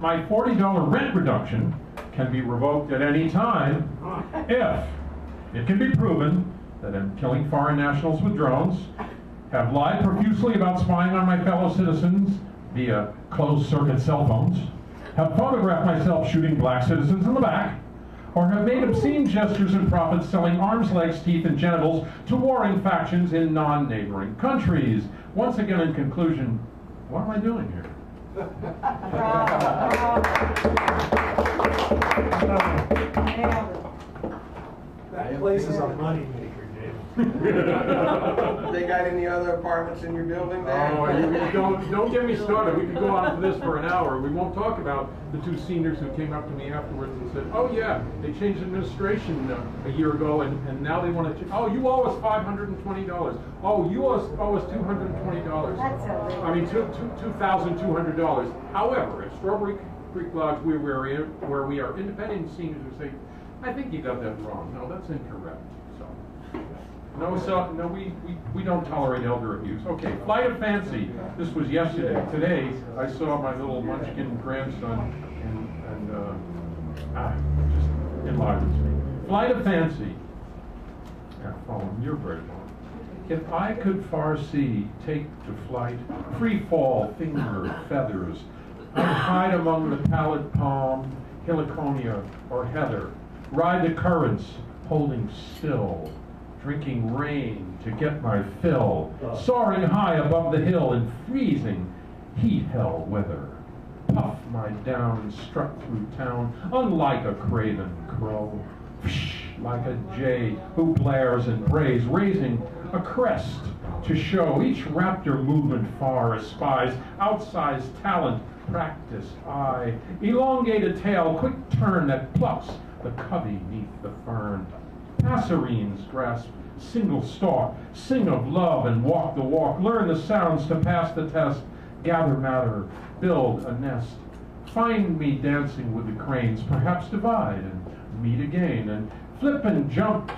my $40 rent reduction can be revoked at any time if it can be proven that I'm killing foreign nationals with drones, have lied profusely about spying on my fellow citizens via closed-circuit cell phones, have photographed myself shooting black citizens in the back, or have made obscene gestures and profits selling arms, legs, teeth, and genitals to warring factions in non-neighboring countries. Once again, in conclusion, what am I doing here? That place is a money maker, They got any other apartments in your building there? Oh, don't get me started. We could go on for this for an hour. We won't talk about the two seniors who came up to me afterwards and said, oh yeah, they changed administration a year ago and now they want to, oh, you owe us $520. Oh, you owe us $220. That's I mean, $2,200. However, at Strawberry Creek Lodge, where we are independent seniors who say, I think you got that wrong. No, that's incorrect. No, we don't tolerate elder abuse. Okay, Flight of Fancy. This was yesterday. Today, I saw my little munchkin grandson, and just enlivens me. Flight of Fancy. Following your bird. If I could far see, take to flight, free fall, finger, feathers, I'd hide among the pallid palm, heliconia, or heather, ride the currents, holding still, drinking rain to get my fill, soaring high above the hill in freezing heat hell weather. Puff my down, struck through town, unlike a craven crow, like a jay who blares and brays, raising a crest to show each raptor movement far espies, outsized talent, practiced eye, elongated tail, quick turn that plucks the covey neath the fern. Passerines grasp single stalk, sing of love and walk the walk, learn the sounds to pass the test, gather matter, build a nest. Find me dancing with the cranes, perhaps divide and meet again, and flip and jump,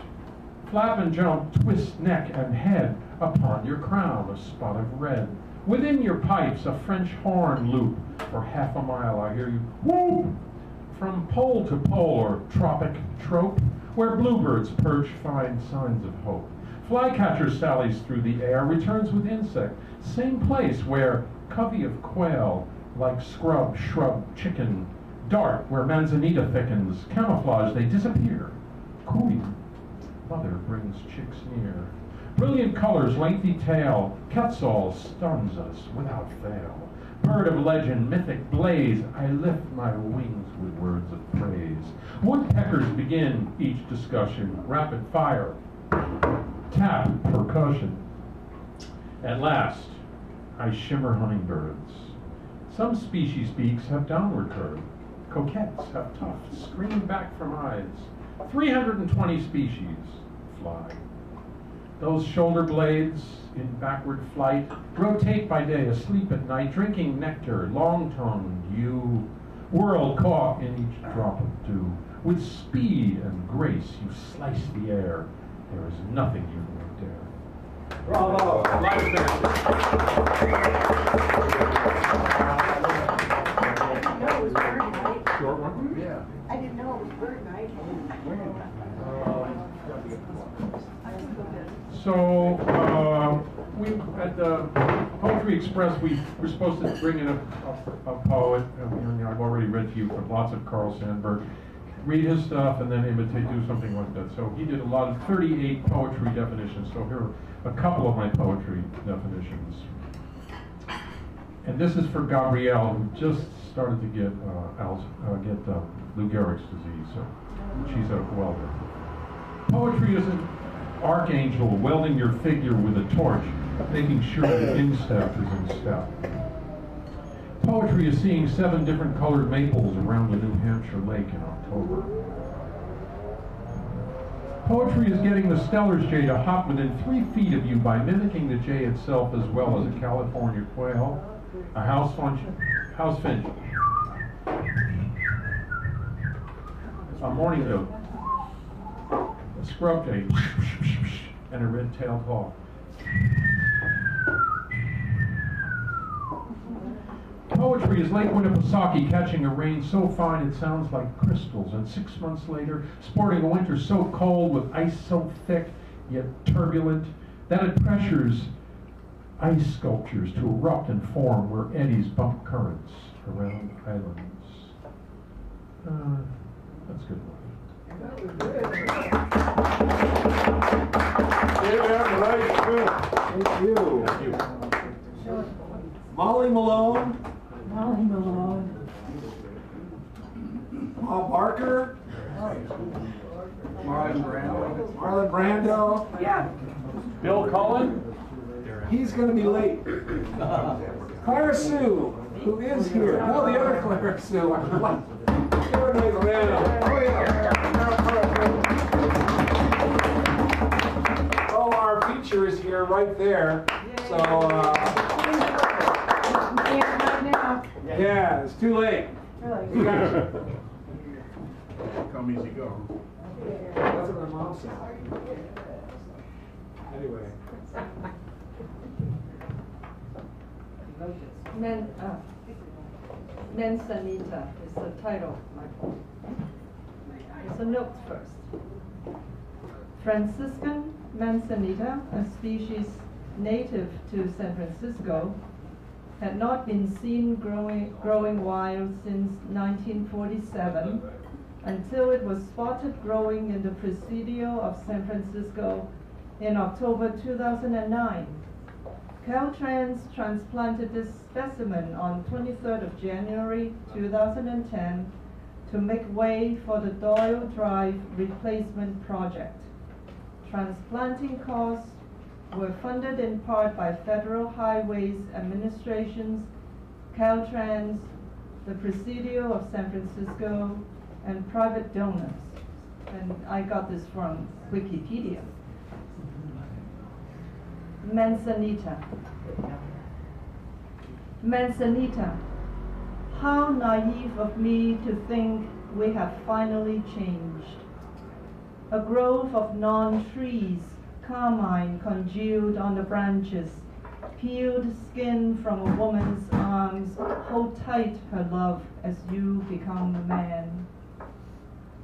flap and jump, twist neck and head, upon your crown a spot of red. Within your pipes a French horn loop, for half a mile I hear you whoop. From pole to pole or tropic trope, where bluebirds perch find signs of hope. Flycatcher sallies through the air, returns with insect, same place where covey of quail, like scrub, shrub, chicken, dart where manzanita thickens, camouflage, they disappear. Cooing, mother brings chicks near. Brilliant colors, lengthy tail, Quetzal stuns us without fail. Bird of legend, mythic blaze, I lift my wings with words of praise. Woodpeckers begin each discussion, rapid fire, tap, percussion. At last, I shimmer hummingbirds. Some species' beaks have downward curve. Coquettes have tufts, screen back from eyes. 320 species fly. Those shoulder blades in backward flight rotate by day, asleep at night, drinking nectar, long-tongued you, world caught in each drop of dew. With speed and grace you slice the air. There is nothing you won't dare. Bravo! Short one? Yeah. I didn't know it was bird night. So, we at the Poetry Express, we were supposed to bring in a poet. I've already read to you from lots of Carl Sandburg. Read his stuff and then imitate, do something like that. So he did a lot of 38 poetry definitions. So here are a couple of my poetry definitions. And this is for Gabrielle, who just started to get Lou Gehrig's disease. So she's a welder. Poetry is an archangel welding your figure with a torch, making sure the instep is in step. Poetry is seeing 7 different colored maples around a New Hampshire lake in October. Poetry is getting the Steller's jay to hop within 3 feet of you by mimicking the jay itself as well as a California quail, a house finch, a mourning goat, a scrub jay, and a red-tailed hawk. poetry is Lake Winnipesaukee catching a rain so fine it sounds like crystals, and 6 months later, sporting a winter so cold with ice so thick yet turbulent that it pressures ice sculptures to erupt and form where eddies bump currents around islands. That's good one. Thank you. Molly Malone. Molly Malone. Bob Barker. Marlon Brando. Marlon Brando. Yeah. Bill Cullen? He's going to be late. Clara Sue, who is here. No, the other Clara Sue. Everybody's random. Oh, yeah. Oh, our feature is here right there. So, yeah, it's too late. You guys, Come easy go. that's what my mom said. Anyway. Manzanita is the title of my poem. It's a note first. Franciscan manzanita, a species native to San Francisco, had not been seen growing wild since 1947, until it was spotted growing in the Presidio of San Francisco in October 2009. Caltrans transplanted this specimen on 23rd of January 2010 to make way for the Doyle Drive replacement project. Transplanting costs were funded in part by Federal Highways Administration's Caltrans, the Presidio of San Francisco, and private donors. And I got this from Wikipedia. Manzanita. Manzanita, how naive of me to think we have finally changed. A grove of non-trees, carmine congealed on the branches, peeled skin from a woman's arms, hold tight her love as you become a man.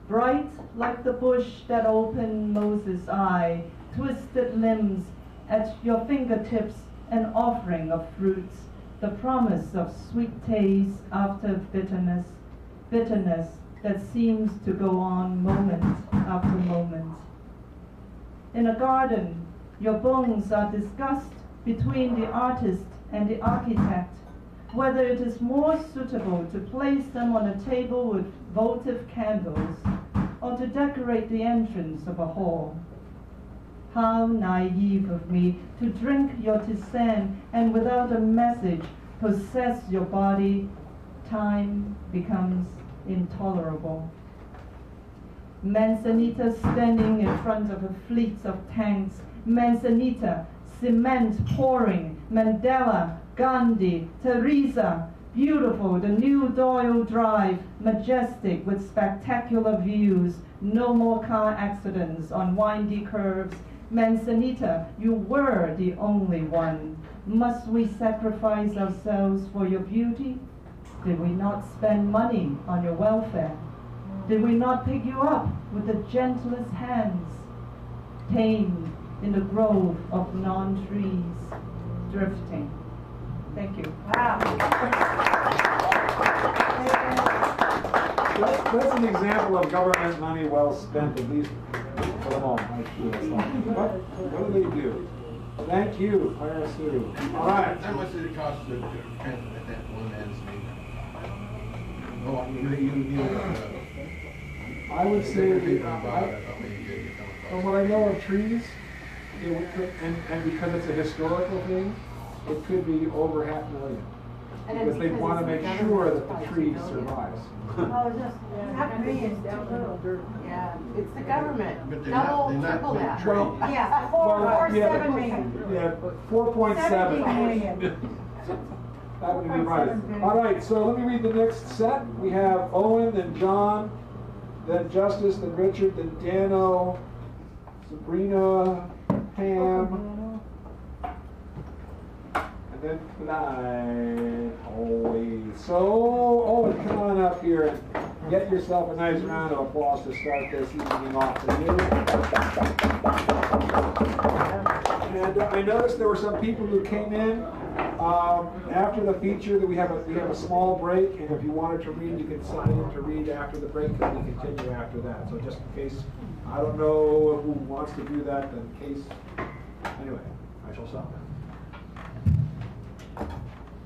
Bright like the bush that opened Moses' eye, twisted limbs, at your fingertips an offering of fruits, the promise of sweet taste after bitterness, bitterness that seems to go on moment after moment. In a garden, your bones are discussed between the artist and the architect, whether it is more suitable to place them on a table with votive candles or to decorate the entrance of a hall. How naive of me to drink your tisane and without a message possess your body. Time becomes intolerable. Manzanita standing in front of a fleet of tanks. Manzanita, cement pouring. Mandela, Gandhi, Teresa, beautiful, the new Doyle Drive, majestic with spectacular views. No more car accidents on windy curves. Manzanita, you were the only one. Must we sacrifice ourselves for your beauty? Did we not spend money on your welfare? Did we not pick you up with the gentlest hands? Tamed in the grove of non-trees, drifting. Thank you. Wow. That's an example of government money well spent, at least for the moment. What do they do? Thank you, Clara Sue. All right. How much did it cost to transplant that one man's name? Oh, I would say, from what I know of trees, and because it's a historical thing, it could be over $500,000. Because they want to make sure that the tree survives. Oh, just, not me, it's down little. Yeah, it's the government. But they're Double, not triple putting that. trees. Well, Yeah, four, 7 million. Yeah, 4.7. 17 million. That would be right. All right, so let me read the next set. We have Owen, then John, then Justice, then Richard, then Dano, Sabrina, Pam, and then fly away. So, Owen, come on up here and get yourself a nice round of applause to start this evening off for you. And I noticed there were some people who came in after the feature. That we have a small break, and if you wanted to read, you can sign in to read after the break, and we continue after that. So just in case, I don't know who wants to do that, in case. Anyway, I shall stop.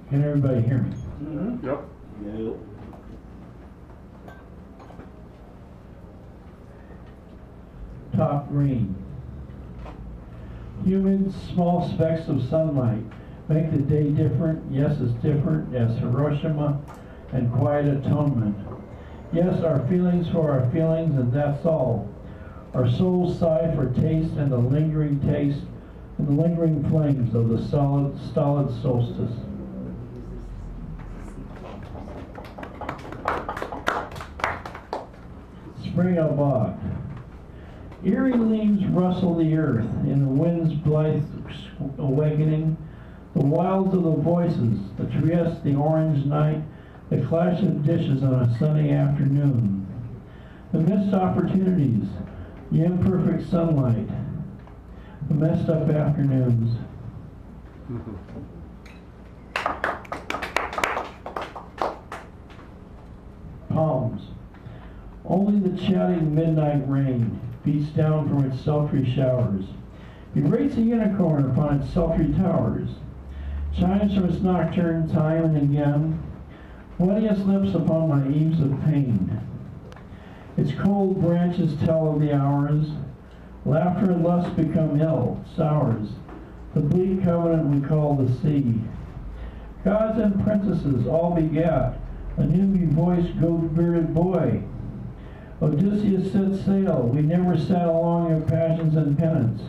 Can everybody hear me? Mm-hmm. Yep. Yeah. Top green. Humid, small specks of sunlight make the day different. Yes, it's different as Hiroshima and quiet atonement. Yes, our feelings for our feelings, and that's all. Our souls sigh for taste and the lingering taste and the lingering flames of the stolid solstice. Spring of bog. Eerie leaves rustle the earth in the wind's blithe awakening. The wilds of the voices, the Trieste, the orange night, the clash of dishes on a sunny afternoon. The missed opportunities, the imperfect sunlight, the messed up afternoons. Palms. Only the chatting midnight rain beats down from its sultry showers. It rates a unicorn upon its sultry towers. Chimes from its nocturne time and again, wetting its lips upon my eaves of pain. Its cold branches tell of the hours. Laughter and lust become ill, sours. The bleak covenant we call the sea. Gods and princesses all begat a newly-voiced goat-bearded boy. Odysseus set sail, we never sat along your passions and penance.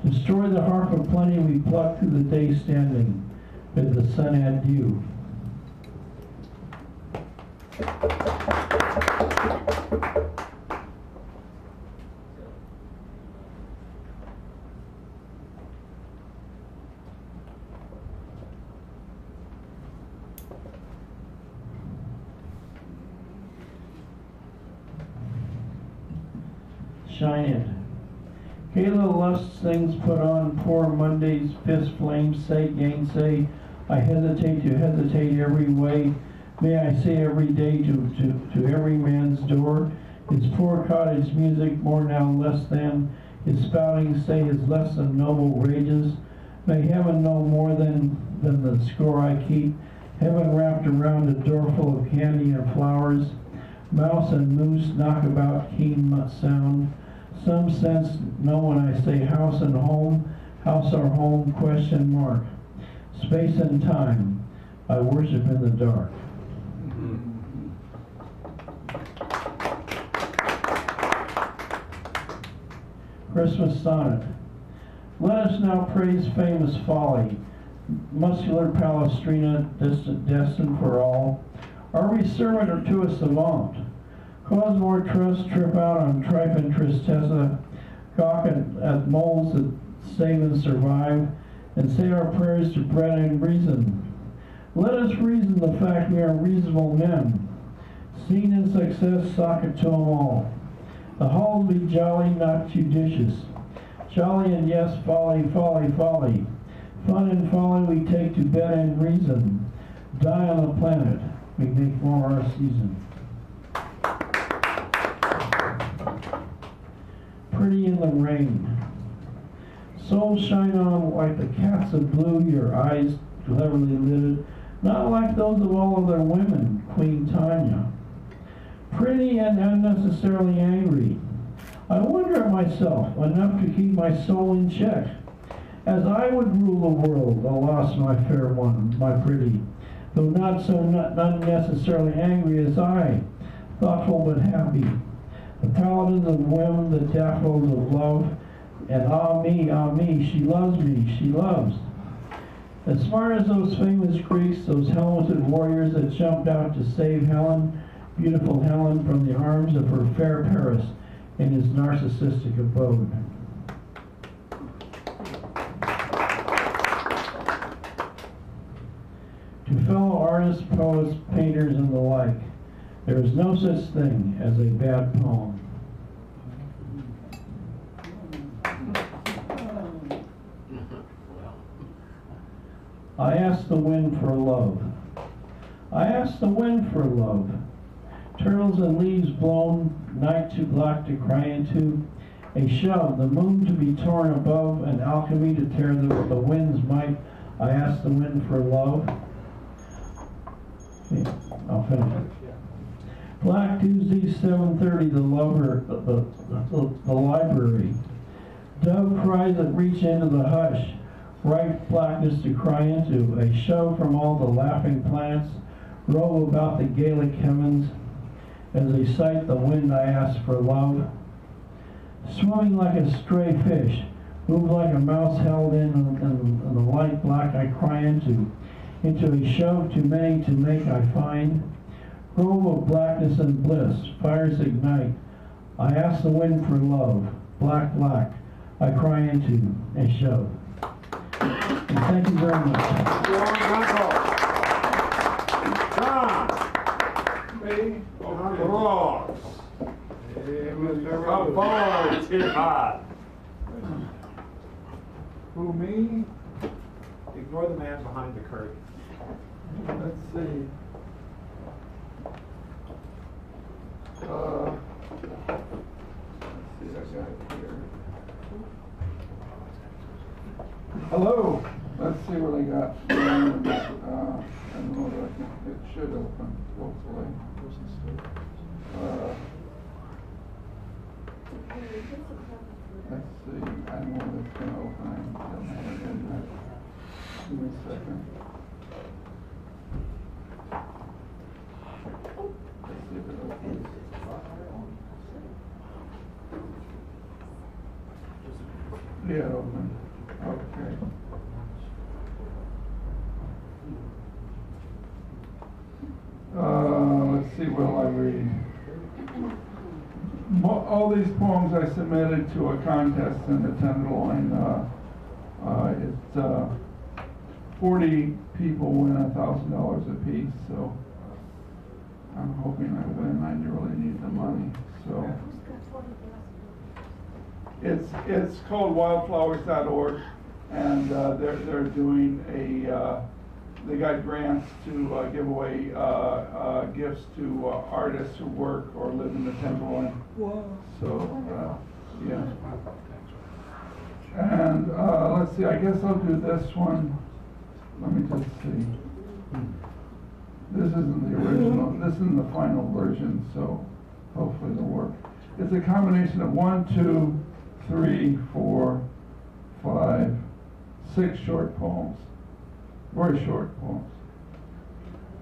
Destroy the harp of plenty we pluck through the day standing, bid the sun adieu. Shine it. Kayla lusts things put on poor Monday's fist flames say gainsay. I hesitate to hesitate every way. May I say every day to every man's door, his poor cottage music more now less than, his spouting say his less than noble rages. May heaven know more than the score I keep. Heaven wrapped around a door full of candy and flowers. Mouse and moose knock about keen sound. Some sense know when I say house and home, house or home, question mark. Space and time, I worship in the dark. Christmas sonnet. Let us now praise famous folly, muscular Palestrina, destined for all. Are we servant to a savant? Cause more trust, trip out on tripe and tristessa, gawk at moles that save and survive, and say our prayers to bread and reason. Let us reason the fact we are reasonable men. Seen in success, socket to 'em all. The halls be jolly, not judicious. Jolly and yes, folly, folly, folly. Fun and folly we take to bed and reason. Die on the planet, we make more our season. Pretty in the rain. Souls shine on like the cats of blue, your eyes cleverly lidded, not like those of all other women, Queen Tanya. Pretty and unnecessarily angry. I wonder at myself, enough to keep my soul in check. As I would rule the world, alas, my fair one, my pretty, though not so unnecessarily angry as I, thoughtful but happy. The paladins of whim, the daffodils of love, and ah me, she loves me, she loves. As smart as those famous Greeks, those helmeted warriors that jumped out to save Helen, beautiful Helen, from the arms of her fair Paris in his narcissistic abode. artists, poets, painters, and the like. There is no such thing as a bad poem. I asked the wind for love. I asked the wind for love. Turtles and leaves blown, night too black to cry into. A shove, the moon to be torn above, and alchemy to tear the wind's might. I asked the wind for love. Okay, I'll finish. Black Tuesday, 7:30, the library. Dove cries that reach into the hush. Bright blackness to cry into. A show from all the laughing plants. Rove about the Gaelic heavens. As they sight the wind, I ask for love. Swimming like a stray fish, move like a mouse held in the light black I cry into a shove too many to make I find. Grove of blackness and bliss, fires ignite. I ask the wind for love, black, black, I cry into a shove. And thank you very much. Who, me? Ignore the man behind the curtain. Let's see. Let's see, I got it here. Hello. Let's see what I got. I don't know if it should open, hopefully. Let's see. I don't know if it's going to open. I don't have it in there. Give me a second. Let's see if it opens. Yeah, it opened. Okay. Let's see, what will I read? All these poems I submitted to a contest in the Tenderloin. It's 40 people win $1,000 a piece, so I'm hoping I win. I really need the money, so. It's called wildflowers.org, and they're doing they got grants to give away gifts to artists who work or live in the Tenderloin. So yeah. And let's see. I guess I'll do this one. Let me just see. This isn't the original. This isn't the final version, so hopefully it'll work. It's a combination of 1, 2, 3, 4, 5, 6 short poems. Very short poems.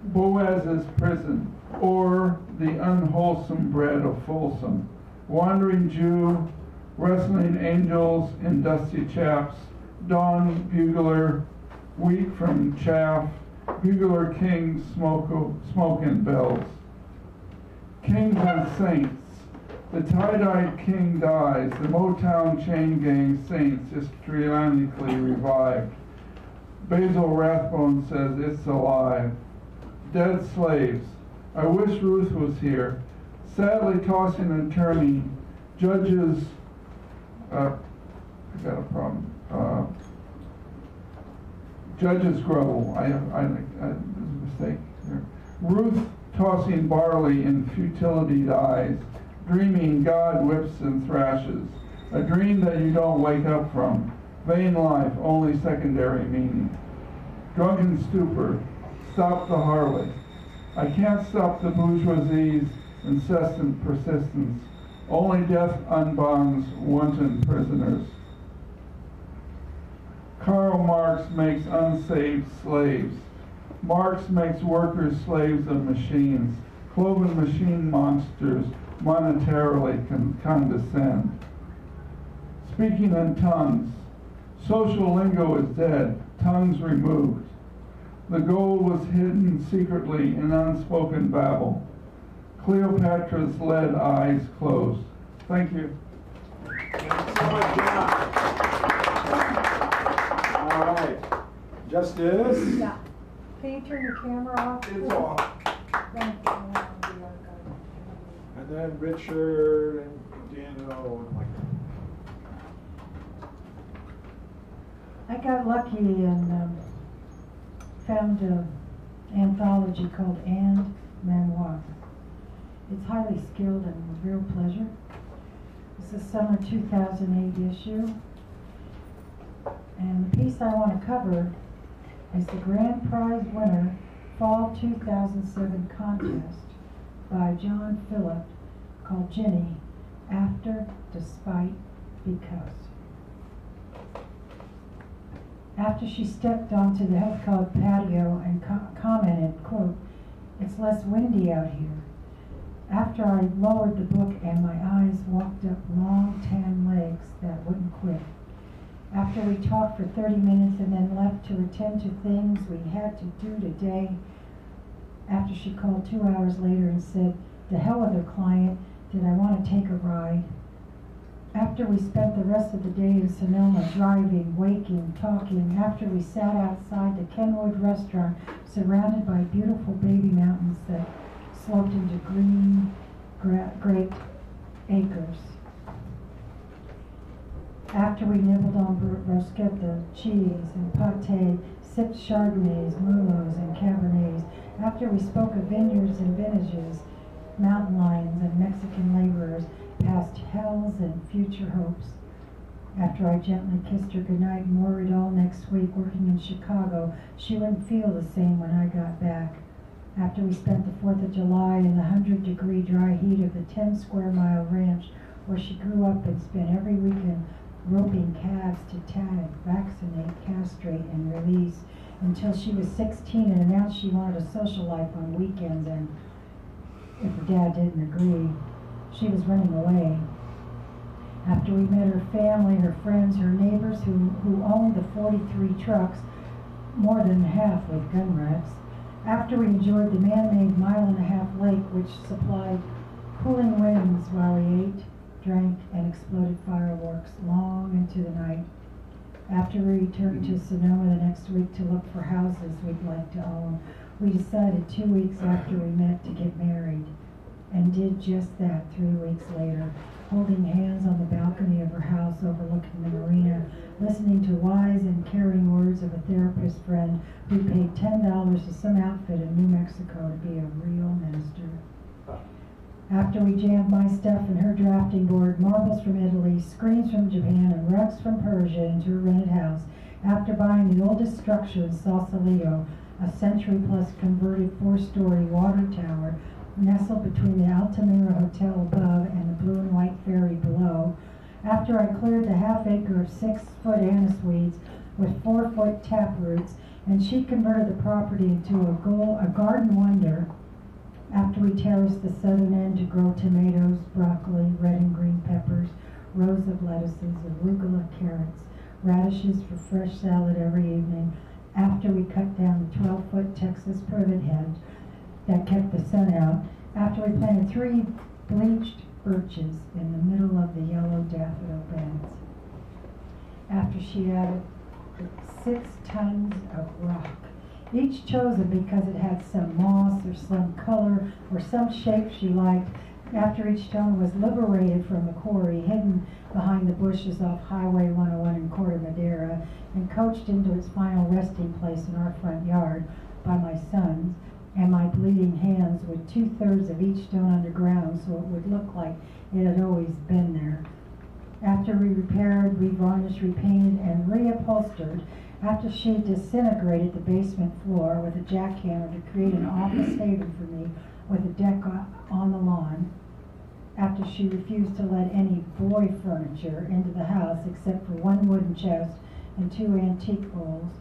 Boaz's prison, or the unwholesome bread of Folsom. Wandering Jew, wrestling angels in dusty chaps. Dawn bugler, wheat from chaff. Bugler king, smoking bells. Kings and saints. The tie-dyed king dies. The Motown chain gang saints histrionically revived. Basil Rathbone says it's alive. Dead slaves. I wish Ruth was here. Sadly tossing and turning. Judges. I got a problem. Judges grovel. There's a mistake there. Ruth tossing barley in futility dies. Dreaming God whips and thrashes. A dream that you don't wake up from. Vain life, only secondary meaning. Drunken stupor, stop the harlot. I can't stop the bourgeoisie's incessant persistence. Only death unbonds wanton prisoners. Karl Marx makes unsaved slaves. Marx makes workers slaves of machines. Cloven machine monsters monetarily condescend. Speaking in tongues. Social lingo is dead, tongues removed. The gold was hidden secretly in unspoken babble. Cleopatra's lead eyes closed. Thank you. Thanks so much, John. All right. Justice? Yeah. Can you turn your camera off? It's off. Thank you. And then Richard and Dano and like. I got lucky and found an anthology called And Memoir. It's highly skilled and a real pleasure. It's a summer 2008 issue. And the piece I want to cover is the grand prize winner Fall 2007 contest by John Phillip called Jenny, After, Despite, Because. After she stepped onto the Health Club patio and commented, quote, "It's less windy out here." After I lowered the book and my eyes walked up long tan legs that wouldn't quit. After we talked for 30 minutes and then left to attend to things we had to do today. After she called 2 hours later and said, "The hell with her client, did I want to take a ride?" After we spent the rest of the day in Sonoma driving, waking, talking, after we sat outside the Kenwood restaurant surrounded by beautiful baby mountains that sloped into green, great acres. After we nibbled on bruschetta, cheese, and pâté, sipped Chardonnays, Merlots, and Cabernets, after we spoke of vineyards and vintages, mountain lions and Mexican laborers, past hells and future hopes. After I gently kissed her goodnight and worried all next week working in Chicago, she wouldn't feel the same when I got back. After we spent the 4th of July in the 100-degree dry heat of the 10-square-mile ranch where she grew up and spent every weekend roping calves to tag, vaccinate, castrate, and release until she was 16 and announced she wanted a social life on weekends, and if her dad didn't agree, she was running away. After we met her family, her friends, her neighbors who owned the 43 trucks, more than half with gun wrecks. After we enjoyed the man-made mile-and-a-half lake which supplied cooling winds while we ate, drank, and exploded fireworks long into the night. After we returned to Sonoma the next week to look for houses we'd like to own, we decided 2 weeks after we met to get married, and did just that 3 weeks later, holding hands on the balcony of her house overlooking the marina, listening to wise and caring words of a therapist friend who paid $10 to some outfit in New Mexico to be a real minister. After we jammed my stuff in her drafting board, marbles from Italy, screens from Japan, and rugs from Persia into a rented house, after buying the oldest structure in Sausalito, a century-plus converted 4-story water tower nestled between the Altamira Hotel above and the blue and white ferry below, after I cleared the half-acre of 6-foot anise weeds with 4-foot taproots, and she converted the property into a garden wonder, after we terraced the southern end to grow tomatoes, broccoli, red and green peppers, rows of lettuces, arugula, carrots, radishes for fresh salad every evening, after we cut down the 12-foot Texas privet hedge that kept the sun out, after we planted 3 bleached birches in the middle of the yellow daffodil beds, after she added 6 tons of rock, each chosen because it had some moss or some color or some shape she liked, after each stone was liberated from the quarry, hidden behind the bushes off Highway 101 in Corte Madera, and coached into its final resting place in our front yard by my sons and my bleeding hands, with 2/3 of each stone underground so it would look like it had always been there. After we repaired, revarnished, repainted, and reupholstered, after she disintegrated the basement floor with a jackhammer to create an office haven for me with a deck on the lawn, after she refused to let any boy furniture into the house except for 1 wooden chest and 2 antique bowls,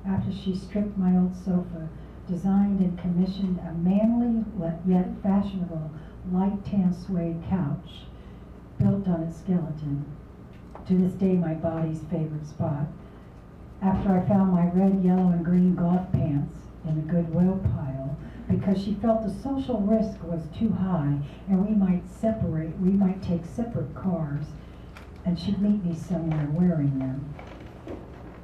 after she stripped my old sofa, designed and commissioned a manly yet fashionable light tan suede couch built on its skeleton, to this day my body's favorite spot, after I found my red, yellow, and green golf pants in the Goodwill pile because she felt the social risk was too high and we might take separate cars, and she'd meet me somewhere wearing them.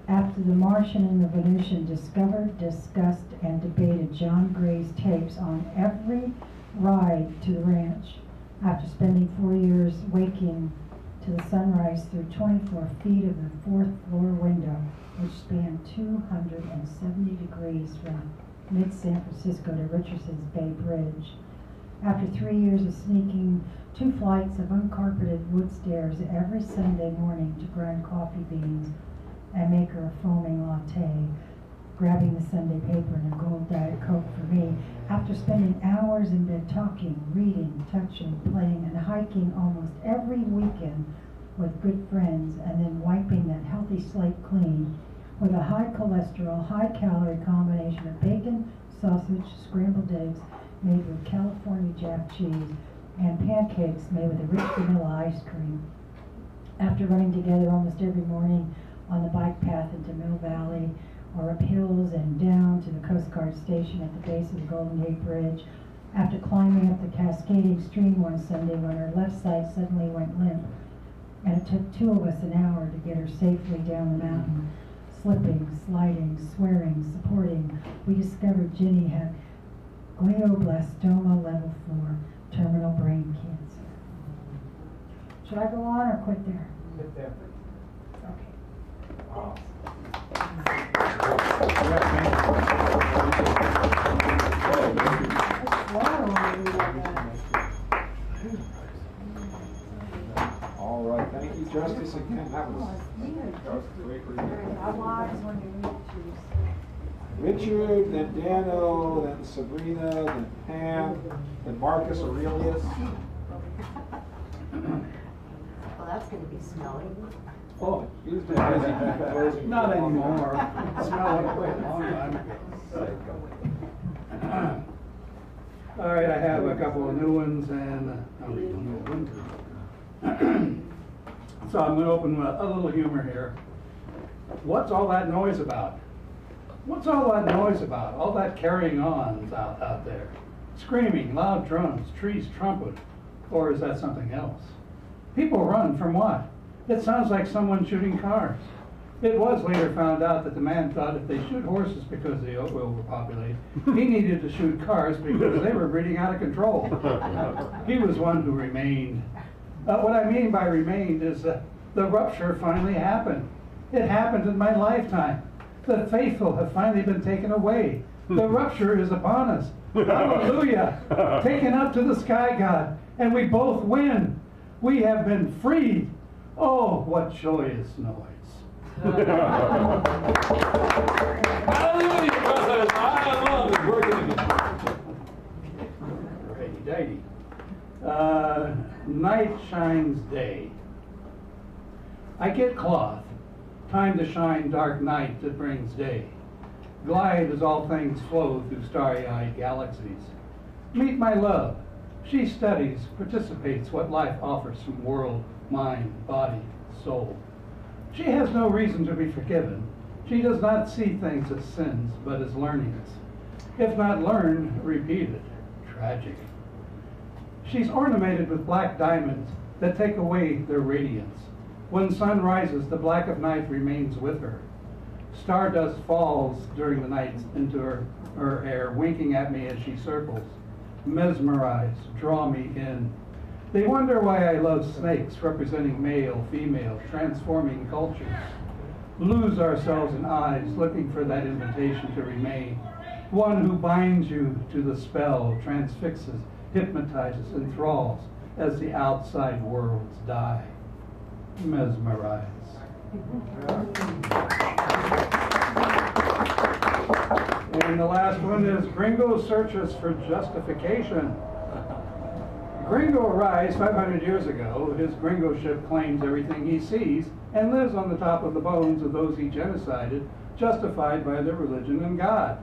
After the Martian and the Venusian discovered, discussed, and debated John Gray's tapes on every ride to the ranch, after spending 4 years waking to the sunrise through 24 feet of the fourth floor window, which spanned 270 degrees from mid-San Francisco to Richardson's Bay Bridge. After 3 years of sneaking 2 flights of uncarpeted wood stairs every Sunday morning to grind coffee beans and make her a foaming latte, grabbing the Sunday paper and a gold Diet Coke for me, after spending hours in bed talking, reading, touching, playing, and hiking almost every weekend with good friends, and then wiping that healthy slate clean with a high cholesterol, high calorie combination of bacon, sausage, scrambled eggs made with California Jack cheese, and pancakes made with a rich vanilla ice cream. After running together almost every morning on the bike path into Mill Valley, or up hills and down to the Coast Guard station at the base of the Golden Gate Bridge, after climbing up the cascading stream one Sunday when her left side suddenly went limp, and it took 2 of us an hour to get her safely down the mountain, slipping, sliding, swearing, supporting, we discovered Ginny had glioblastoma level 4, terminal brain cancer. Should I go on or quit there? Sit there. Okay. Wow. All right, thank you, Justice. Again, that was a great review. Richard, then Dano, then Sabrina, then Pam, then Marcus Aurelius. Well, that's going to be smelly. Oh, he's been busy composing. Not anymore. Smell like quite a long time. All right, I have a couple of new ones, and I'll read the new one. So I'm going to open with a little humor here. What's all that noise about? What's all that noise about? All that carrying on out there? Screaming, loud drums, trees trumpet, or is that something else? People run from what? It sounds like someone shooting cars. It was later found out that the man thought if they shoot horses because they overpopulate, he needed to shoot cars because they were breeding out of control. He was one who remained. What I mean by remained is the rupture finally happened. It happened in my lifetime. The faithful have finally been taken away. The rupture is upon us. Hallelujah! Taken up to the sky God, and we both win. We have been freed. Oh, what joyous noise. Hallelujah, brothers! I love it. Working Righty-dighty. Night shines day. I get cloth. Time to shine dark night that brings day. Glide as all things flow through starry-eyed galaxies. Meet my love. She studies, participates what life offers from world, mind, body, soul. She has no reason to be forgiven. She does not see things as sins, but as learnings. If not learned, repeated. Tragic. She's ornamented with black diamonds that take away their radiance. When sun rises, the black of night remains with her. Stardust falls during the night into her air, winking at me as she circles. Mesmerize, draw me in. They wonder why I love snakes, representing male, female, transforming cultures. Lose ourselves in eyes, looking for that invitation to remain. One who binds you to the spell, transfixes, hypnotizes, enthralls as the outside worlds die. Mesmerize. And the last one is Gringo searches for justification. Gringo arrives 500 years ago. His Gringo ship claims everything he sees and lives on the top of the bones of those he genocided, justified by their religion and God.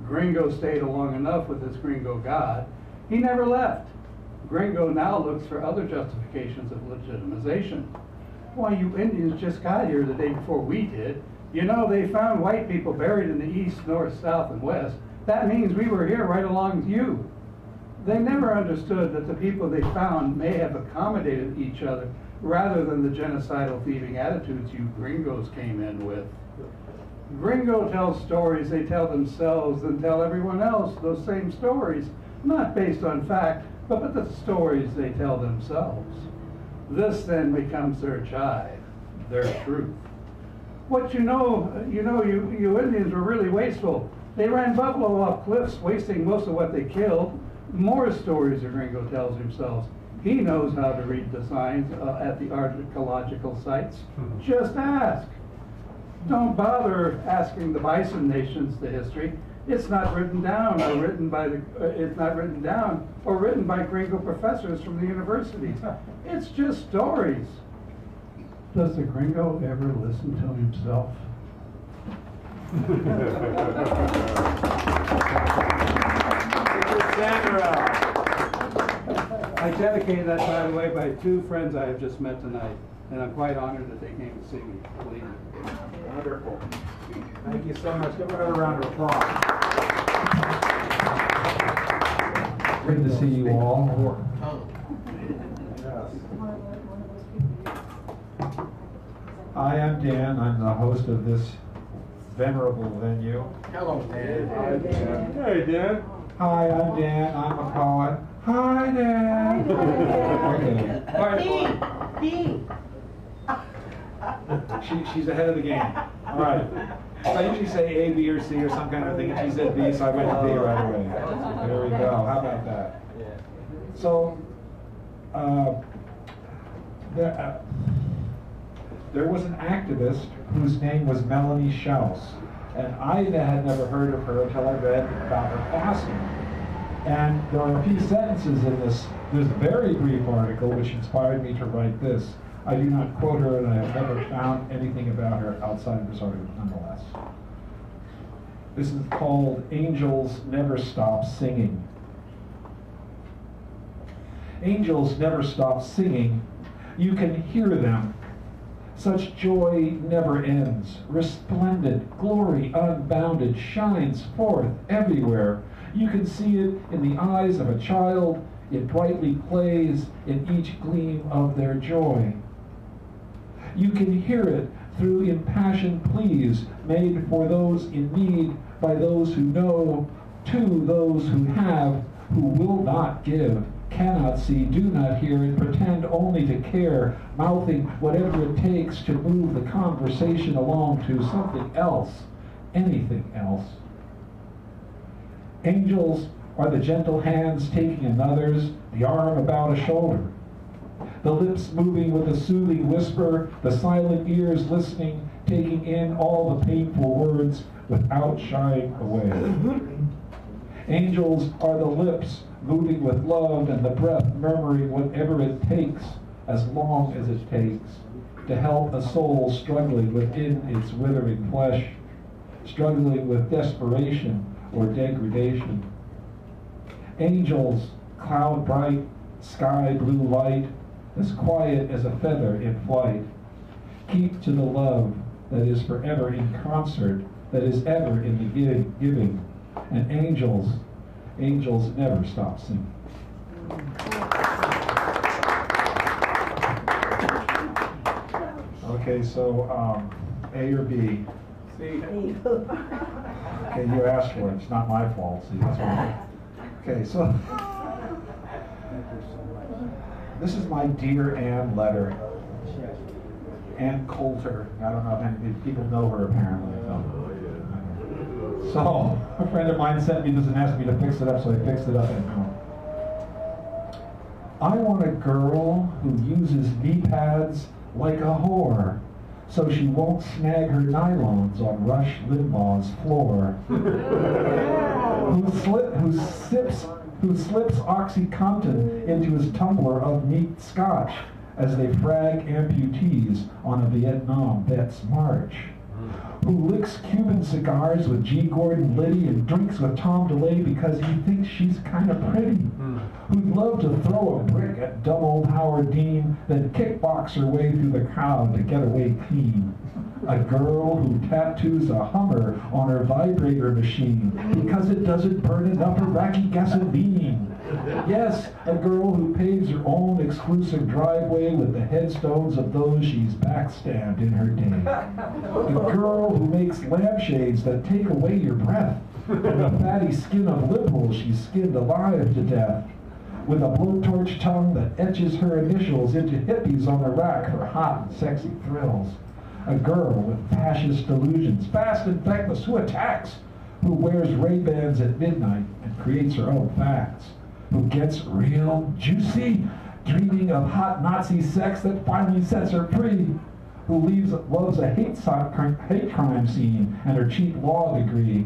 Gringo stayed long enough with his Gringo God. He never left. Gringo now looks for other justifications of legitimization. Why, you Indians just got here the day before we did. You know, they found white people buried in the east, north, south, and west. That means we were here right along with you. They never understood that the people they found may have accommodated each other rather than the genocidal thieving attitudes you gringos came in with. Gringo tells stories they tell themselves and tell everyone else those same stories, not based on fact, but the stories they tell themselves. This then becomes their jive, their truth. What you Indians were really wasteful. They ran buffalo off cliffs, wasting most of what they killed. More stories the Gringo tells himself. He knows how to read the signs at the archaeological sites. Just ask. Don't bother asking the Bison Nations the history. It's not written down or written by Gringo professors from the universities. It's just stories. Does the Gringo ever listen to himself? Sandra. I dedicated that, by the way, by two friends I have just met tonight, and I'm quite honored that they came to see me. Believe me. Wonderful. Thank you so much. Give another round of applause. Great to see you all. Hi, I'm Dan. I'm the host of this venerable venue. Hello, Dan. Hi, Dan. Hey, Dan. Hi, I'm Dan. I'm a poet. Hi, Dan. Okay. She's ahead of the game. All right. I usually say A, B, or C or some kind of thing, and she said B, so I went to B right away. There we go. How about that? So, there was an activist whose name was Melanie Schaus, and I had never heard of her until I read about her passing. And there are a few sentences in this very brief article which inspired me to write this. I do not quote her, and I have never found anything about her outside of this article nonetheless. This is called Angels Never Stop Singing. Angels never stop singing. You can hear them. Such joy never ends. Resplendent glory unbounded shines forth everywhere. You can see it in the eyes of a child. It brightly plays in each gleam of their joy. You can hear it through impassioned pleas made for those in need by those who know, to those who have, who will not give, cannot see, do not hear, and pretend only to care, mouthing whatever it takes to move the conversation along to something else, anything else. Angels are the gentle hands taking another's, the arm about a shoulder, the lips moving with a soothing whisper, the silent ears listening, taking in all the painful words without shying away. Angels are the lips moving with love and the breath murmuring whatever it takes, as long as it takes, to help a soul struggling within its withering flesh, struggling with desperation or degradation. Angels, cloud bright, sky blue light, as quiet as a feather in flight, keep to the love that is forever in concert, that is ever in the giving. And angels never stop singing. Okay, so A or B? C. Okay, you asked for it. It's not my fault. See, that's what. Okay, so this is my Dear Ann letter. Ann Coulter. I don't know if any people know her apparently. So a friend of mine sent me this and asked me to fix it up, so I fixed it up at home. I want a girl who uses knee pads like a whore, so she won't snag her nylons on Rush Limbaugh's floor. who slips OxyContin into his tumbler of neat scotch as they frag amputees on a Vietnam vet's march. Who licks Cuban cigars with G. Gordon Liddy and drinks with Tom DeLay because he thinks she's kind of pretty. Who'd love to throw a brick at dumb old Howard Dean, then kickbox her way through the crowd to get away clean. A girl who tattoos a Hummer on her vibrator machine because it doesn't burn enough Iraqi gasoline. Yes, a girl who paves her own exclusive driveway with the headstones of those she's backstabbed in her day. A girl who makes lampshades that take away your breath. From the fatty skin of liberals she's skinned alive to death. With a blowtorch tongue that etches her initials into hippies on the rack for hot and sexy thrills. A girl with fascist delusions, fast and feckless, who attacks, who wears Ray-Bans at midnight and creates her own facts, who gets real juicy, dreaming of hot Nazi sex that finally sets her free, who loves a hate crime scene and her cheap law degree.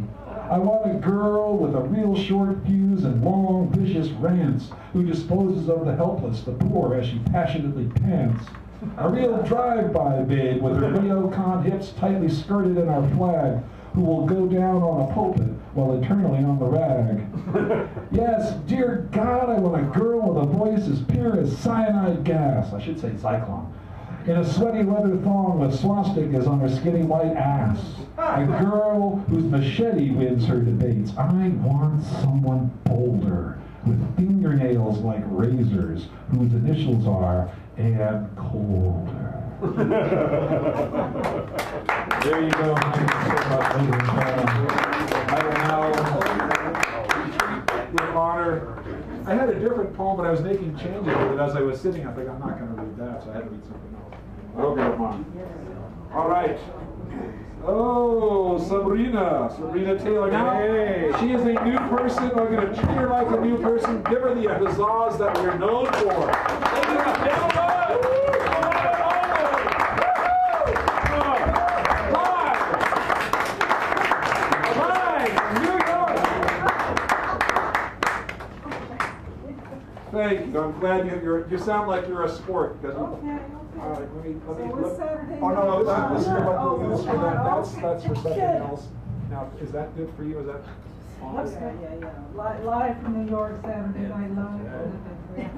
I want a girl with a real short fuse and long, vicious rants, who disposes of the helpless, the poor, as she passionately pants. A real drive-by babe with her neocon hips tightly skirted in our flag, who will go down on a pulpit while eternally on the rag. Yes, dear God, I want a girl with a voice as pure as cyanide gas. I should say Zyklon. In a sweaty leather thong with swastikas on her skinny white ass. A girl whose machete wins her debates. I want someone bolder, with fingernails like razors, whose initials are and colder. There you go. Thank you so much, ladies and gentlemen. I will now, with honor, I had a different poem, but I was making changes with it as I was sitting. I think I'm not going to read that, so I had to read something else. I hope you don't mind. All right. Oh, Sabrina Taylor. Now, she is a new person. I'm going to treat her like a new person, give her the pizzazz that we're known for. Ladies and gentlemen, thank you. I'm glad you sound like you're a sport. Because okay. All right, let me. So it's Saturday Oh no, this is what Oh, we'll use for that. That's for something okay. else. Now, is that good for you? Is that? Yeah. Live from New York, Saturday Night Live.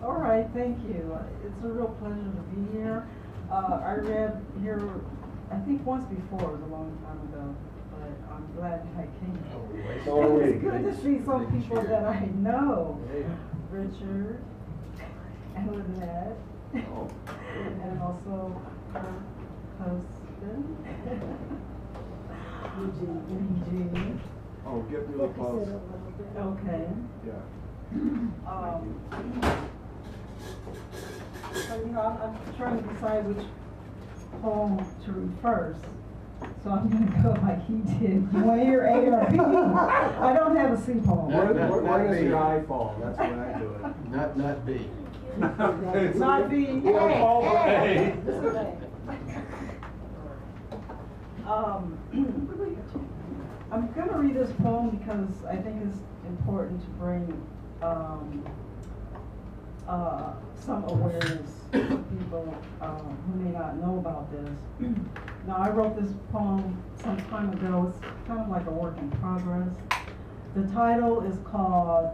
All right, thank you. It's a real pleasure to be here. I read here, I think once before, it was a long time ago, but I'm glad I came. It's good to see some people that I know. Richard and Lynette, and also her husband, Eugene. Oh, get really close. Okay. Yeah. So, I'm trying to decide which poem to read first. So I'm going to go like he did. You want to hear A or B? I don't have a C poem. Where does your eye fall? That's when I do it. Not B. Not B. Hey. I'm going to read this poem because I think it's important to bring some awareness to people who may not know about this. Now, I wrote this poem some time ago. It's kind of like a work in progress. The title is called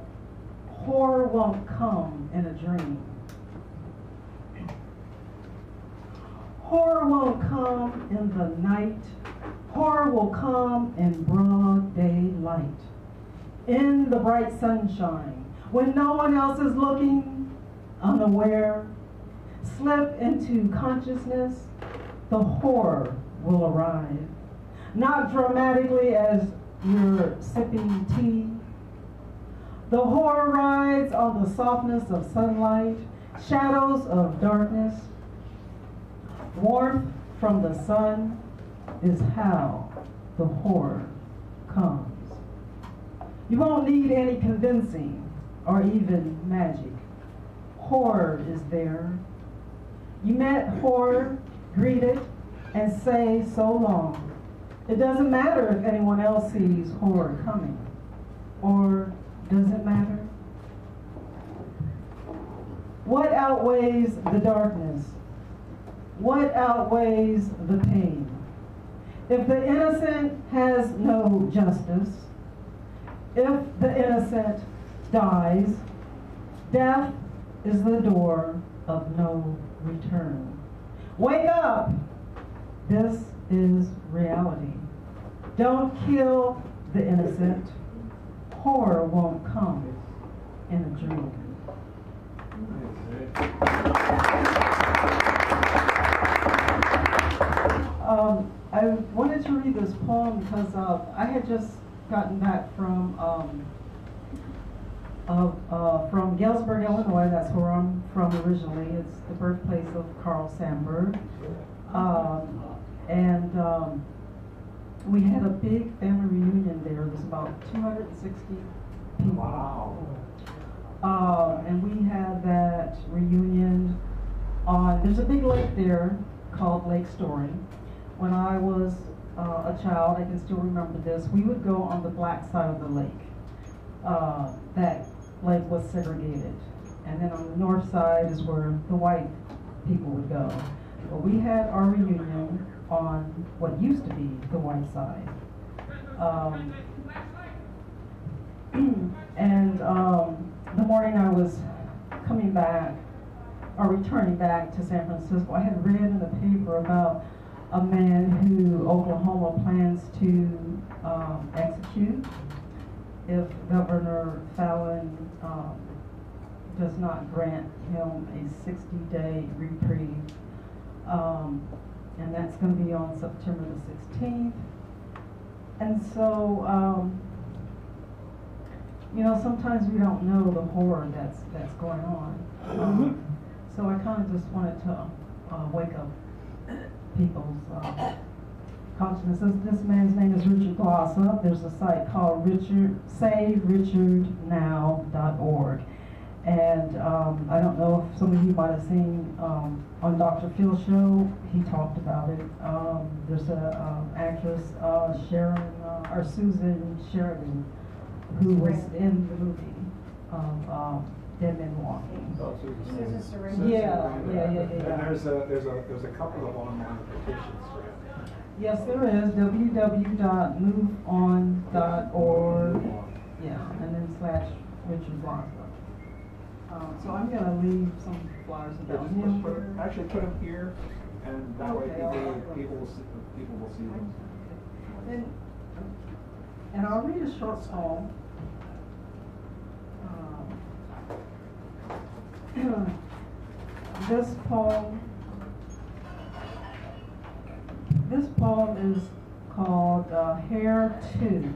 Horror Won't Come in a Dream. Horror won't come in the night. Horror will come in broad daylight. In the bright sunshine, when no one else is looking, unaware, slip into consciousness, the horror will arrive. Not dramatically as you're sipping tea. The horror rides on the softness of sunlight, shadows of darkness. Warmth from the sun is how the horror comes. You won't need any convincing or even magic. Horror is there. You met horror, greet it, and say so long. It doesn't matter if anyone else sees horror coming. Or does it matter? What outweighs the darkness? What outweighs the pain? If the innocent has no justice, if the innocent dies, death is the door of no return. Wake up! This is reality. Don't kill the innocent. Horror won't come in a dream. I wanted to read this poem because I had just gotten back from Galesburg, Illinois. That's where I'm from originally. It's the birthplace of Carl Sandburg. We had a big family reunion there. It was about 260 people. Wow. And we had that reunion there's a big lake there called Lake Story. When I was a child, I can still remember this, we would go on the black side of the lake. That lake was segregated. And then on the north side is where the white people would go. But we had our reunion on what used to be the white side. The morning I was coming back, or returning back to San Francisco, I had read in the paper about a man who Oklahoma plans to execute if Governor Fallon does not grant him a 60-day reprieve. And that's going to be on September the 16th. And so, sometimes we don't know the horror that's going on. So I kind of just wanted to wake up people's consciousness. This man's name is Richard Glossop. There's a site called SaveRichardNow.org. And I don't know if some of you might have seen on Dr. Phil's show, he talked about it. There's an actress, Susan Sheridan, who was in the movie of Dead Men Walking. Susan Sarandon. Yeah. And there's a couple of online petitions for it. Yes, there is. www.moveon.org. Yeah, and then /Richard Glossop. So I'm going to leave some flyers about him. Actually, put them here, and that way people will see them. And I'll read a short poem. This poem is called Hair 2.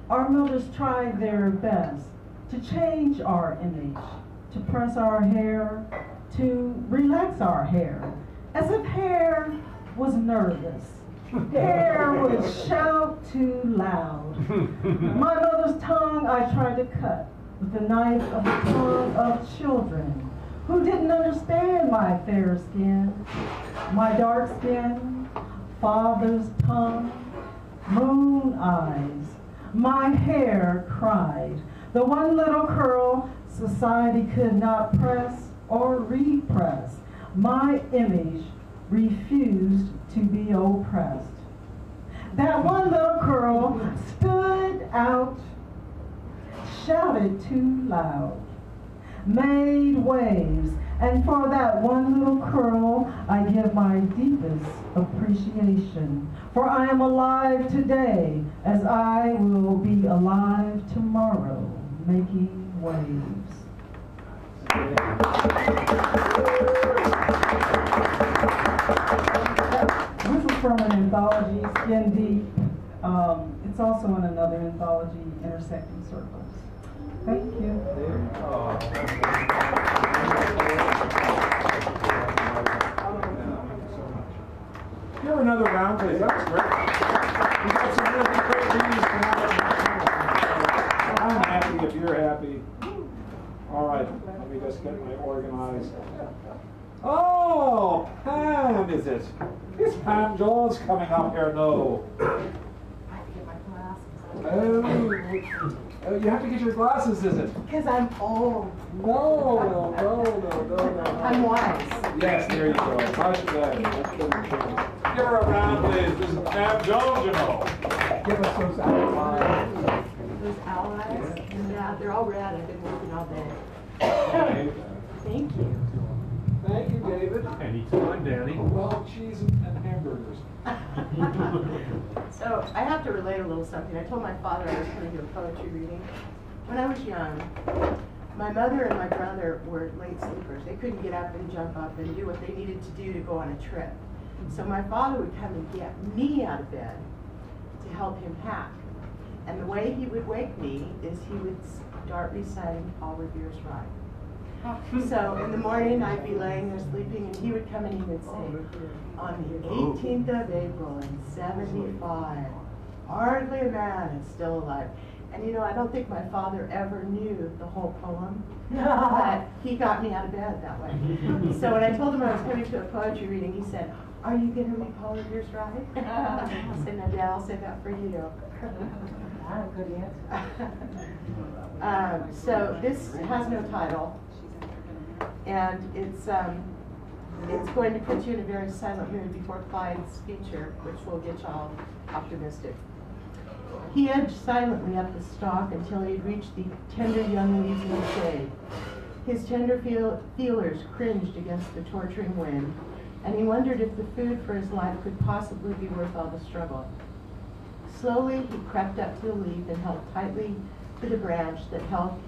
Our mothers tried their best to change our image, to press our hair, to relax our hair, as if hair was nervous. Hair would shout too loud. My mother's tongue I tried to cut with the knife of the tongue of children who didn't understand my fair skin, my dark skin, father's tongue, moon eyes. My hair cried, the one little curl society could not press or repress. My image refused to be oppressed. That one little curl stood out, shouted too loud, made waves, and for that one little curl I give my deepest appreciation. For I am alive today as I will be alive tomorrow, making waves. This is from an anthology, Skin Deep. It's also in another anthology, Intersecting Circles. Thank you. Give her another round, please. That was great. We got some really great readings tonight. I'm happy if you're happy. All right, let me just get my organized. Oh, Pam, is it? Is Pam Jones coming up here? No. I have to get my glasses. Oh, you have to get your glasses, is it? Because I'm old. No. I'm wise. Yes, there you go. Much better. Give her a round, please. This is Pam Jones, you know. Give us those allies. Those allies? Yeah, they're all red. I've been working all day. Okay. Thank you. Thank you, David. Anytime, Danny. Well, cheese and hamburgers. So I have to relate a little something. I told my father I was going to do a poetry reading. When I was young, my mother and my brother were late sleepers. They couldn't get up and jump up and do what they needed to do to go on a trip. So my father would come and get me out of bed to help him pack. And the way he would wake me is he would start reciting Paul Revere's Ride. So in the morning I'd be laying there sleeping and he would come and he would say, on the 18th of April in 75, hardly a man is still alive. And you know, I don't think my father ever knew the whole poem, but he got me out of bed that way. So when I told him I was coming to a poetry reading, he said, are you going to read Paul Revere's Ride? I said, no, Dad, I'll say that for you. Good answer. So this has no title, and it's going to put you in a very silent mood before Clyde's feature, which will get you all optimistic. He edged silently up the stalk until he had reached the tender young leaves in the shade. His tender feelers cringed against the torturing wind, and he wondered if the food for his life could possibly be worth all the struggle. Slowly, he crept up to the leaf and held tightly to the branch that held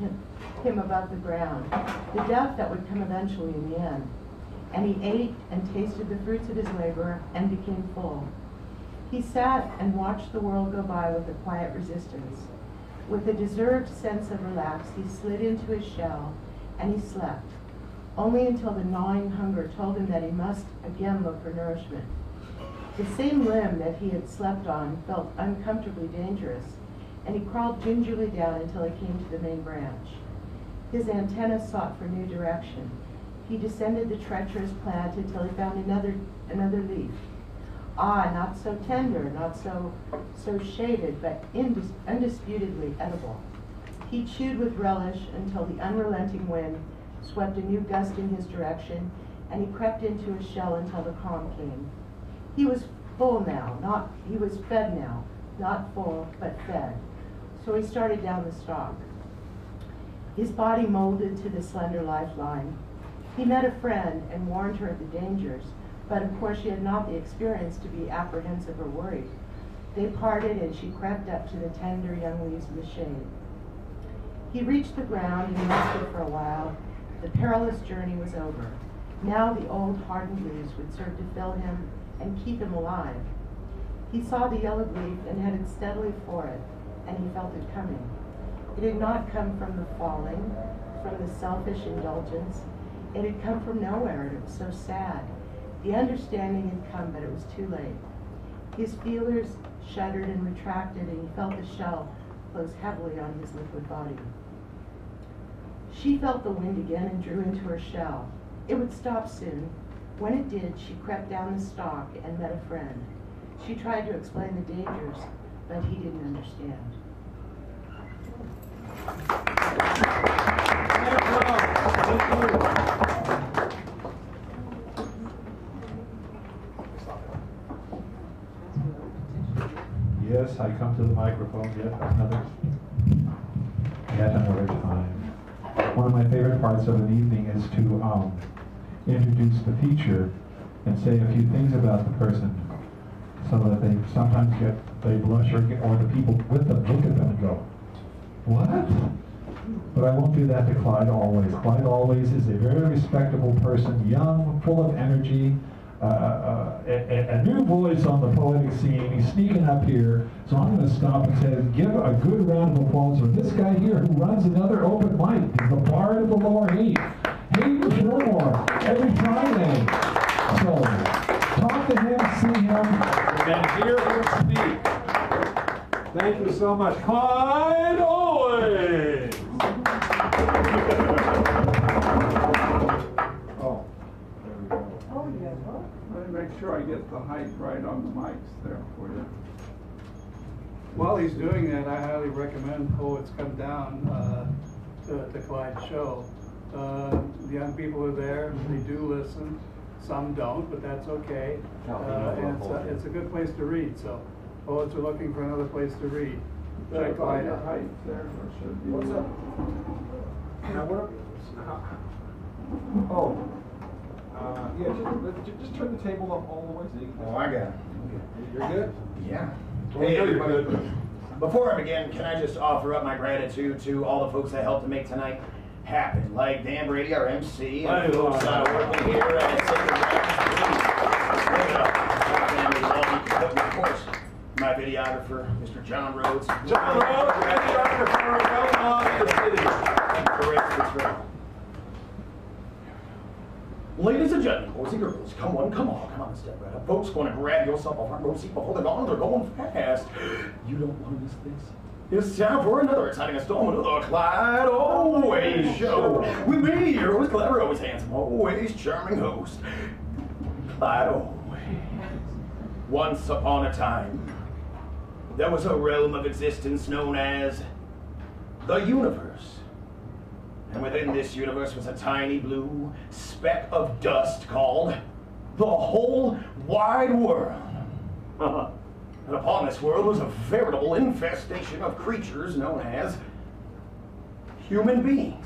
him above the ground, the death that would come eventually in the end. And he ate and tasted the fruits of his labor and became full. He sat and watched the world go by with a quiet resistance. With a deserved sense of relax, he slid into his shell and he slept, only until the gnawing hunger told him that he must again look for nourishment. The same limb that he had slept on felt uncomfortably dangerous, and he crawled gingerly down until he came to the main branch. His antenna sought for new direction. He descended the treacherous plant until he found another leaf. Ah, not so tender, not so shaded, but undisputedly edible. He chewed with relish until the unrelenting wind swept a new gust in his direction, and he crept into his shell until the calm came. He was full now, he was fed now, not full, but fed. So he started down the stalk. His body molded to the slender lifeline. He met a friend and warned her of the dangers, but of course she had not the experience to be apprehensive or worried. They parted and she crept up to the tender young leaves in the shade. He reached the ground and rested for a while. The perilous journey was over. Now the old hardened leaves would serve to fill him and keep him alive. He saw the yellow leaf and headed steadily for it, and he felt it coming. It had not come from the falling, from the selfish indulgence. It had come from nowhere, and it was so sad. The understanding had come, but it was too late. His feelers shuddered and retracted, and he felt the shell close heavily on his liquid body. She felt the wind again and drew into her shell. It would stop soon. When it did, she crept down the stalk and met a friend. She tried to explain the dangers, but he didn't understand. Yes, I come to the microphone yet another time. One of my favorite parts of an evening is to introduce the feature and say a few things about the person, so that they sometimes they blush or the people with them look at them and go, what? But I won't do that to Clyde Always. Clyde Always is a very respectable person, young, full of energy, a new voice on the poetic scene. He's sneaking up here, so I'm going to stop and say, give a good round of applause for this guy here who runs another open mic. He's the Bard of the Lower Eight, Hayden Fillmore, every Friday. So, talk to him, see him, and hear him speak. Thank you so much, Clyde Always. Oh, there we go. Oh, yeah. Let me make sure I get the height right on the mics there for you. While he's doing that, I highly recommend Poets Come Down to Clyde's show. The young people are there, they do listen. Some don't, but that's okay. And it's a good place to read, so poets are looking for another place to read. Check Clyde out. Height there, or should be. What's up? Now what? Oh. Yeah, just turn the table up all the way so you can. Oh, I got it. You're good? Yeah. Well, Hey, you're everybody. good. Before I begin, can I just offer up my gratitude to all the folks that helped to make tonight happen, like Dan Brady, our MC, and the folks working here at Sacred Ground. And of course, my videographer, Mr. John Rhodes. John Rhodes, videographer, welcome on to the city. Correct, that's right. Ladies and gentlemen, boys and girls, come on, step right up. Folks, going to grab yourself a front row seat before they're gone. They're going fast. You don't want to miss this. It's time for another exciting installment of the Clyde Always Show. With me, your always clever, always handsome, always charming host, Clyde Always. Once upon a time, there was a realm of existence known as the universe. And within this universe was a tiny blue speck of dust called the whole wide world. And upon this world was a veritable infestation of creatures known as human beings.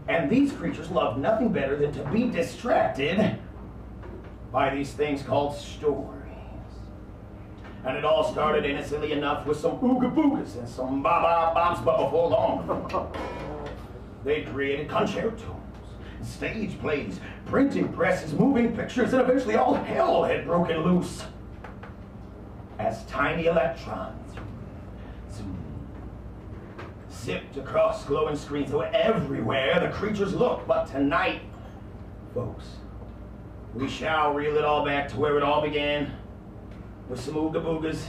And these creatures loved nothing better than to be distracted by these things called stories. And it all started innocently enough with some ooga boogas and some ba-ba-bops, but before long, they created concertos, stage plays, printing presses, moving pictures, and eventually all hell had broken loose. As tiny electrons zipped across glowing screens that were everywhere the creatures looked. But tonight, folks, we shall reel it all back to where it all began, with some ooga boogas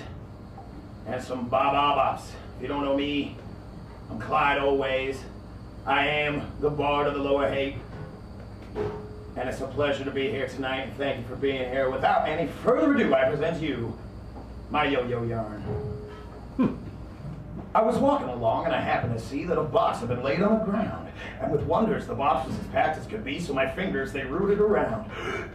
and some ba-ba-bops. If you don't know me, I'm Clyde Always. I am the Bard of the Lower Haight, and it's a pleasure to be here tonight. Thank you for being here. Without any further ado, I present you my yo-yo yarn. I was walking along and I happened to see that a box had been laid on the ground, and with wonders the box was as packed as could be, so my fingers they rooted around.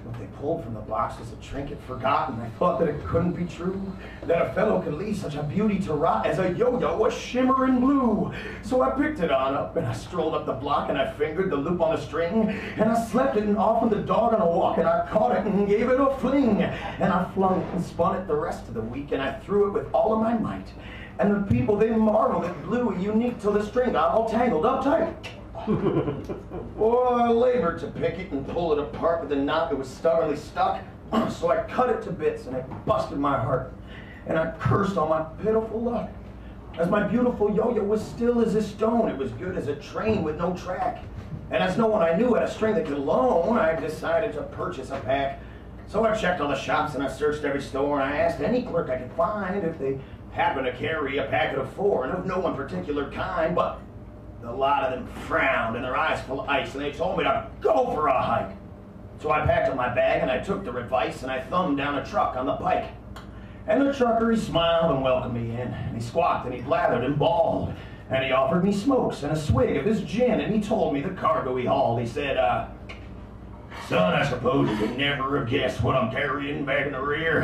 What they pulled from the box was a trinket forgotten. I thought that it couldn't be true, that a fellow could leave such a beauty to rot as a yo-yo, a shimmering blue. So I picked it on up and I strolled up the block and I fingered the loop on the string, and I slept it and offered the dog on a walk, and I caught it and gave it a fling, and I flung it and spun it the rest of the week, and I threw it with all of my might. And the people, they marveled at blue, unique till the string got all tangled up tight. Oh, I labored to pick it and pull it apart, but the knot, it was stubbornly stuck. So I cut it to bits, and it busted my heart. And I cursed on my pitiful luck. As my beautiful yo-yo was still as a stone, it was good as a train with no track. And as no one I knew had a string that could loan, I decided to purchase a pack. So I checked all the shops, and I searched every store, and I asked any clerk I could find if they happened to carry a packet of 4, and of no one particular kind, but a lot of them frowned and their eyes full of ice, and they told me to go for a hike. So I packed up my bag and I took their advice, and I thumbed down a truck on the pike. And the trucker, he smiled and welcomed me in, and he squawked and he blathered and bawled, and he offered me smokes and a swig of his gin, and he told me the cargo he hauled. He said, son, I suppose you could never have guessed what I'm carrying back in the rear.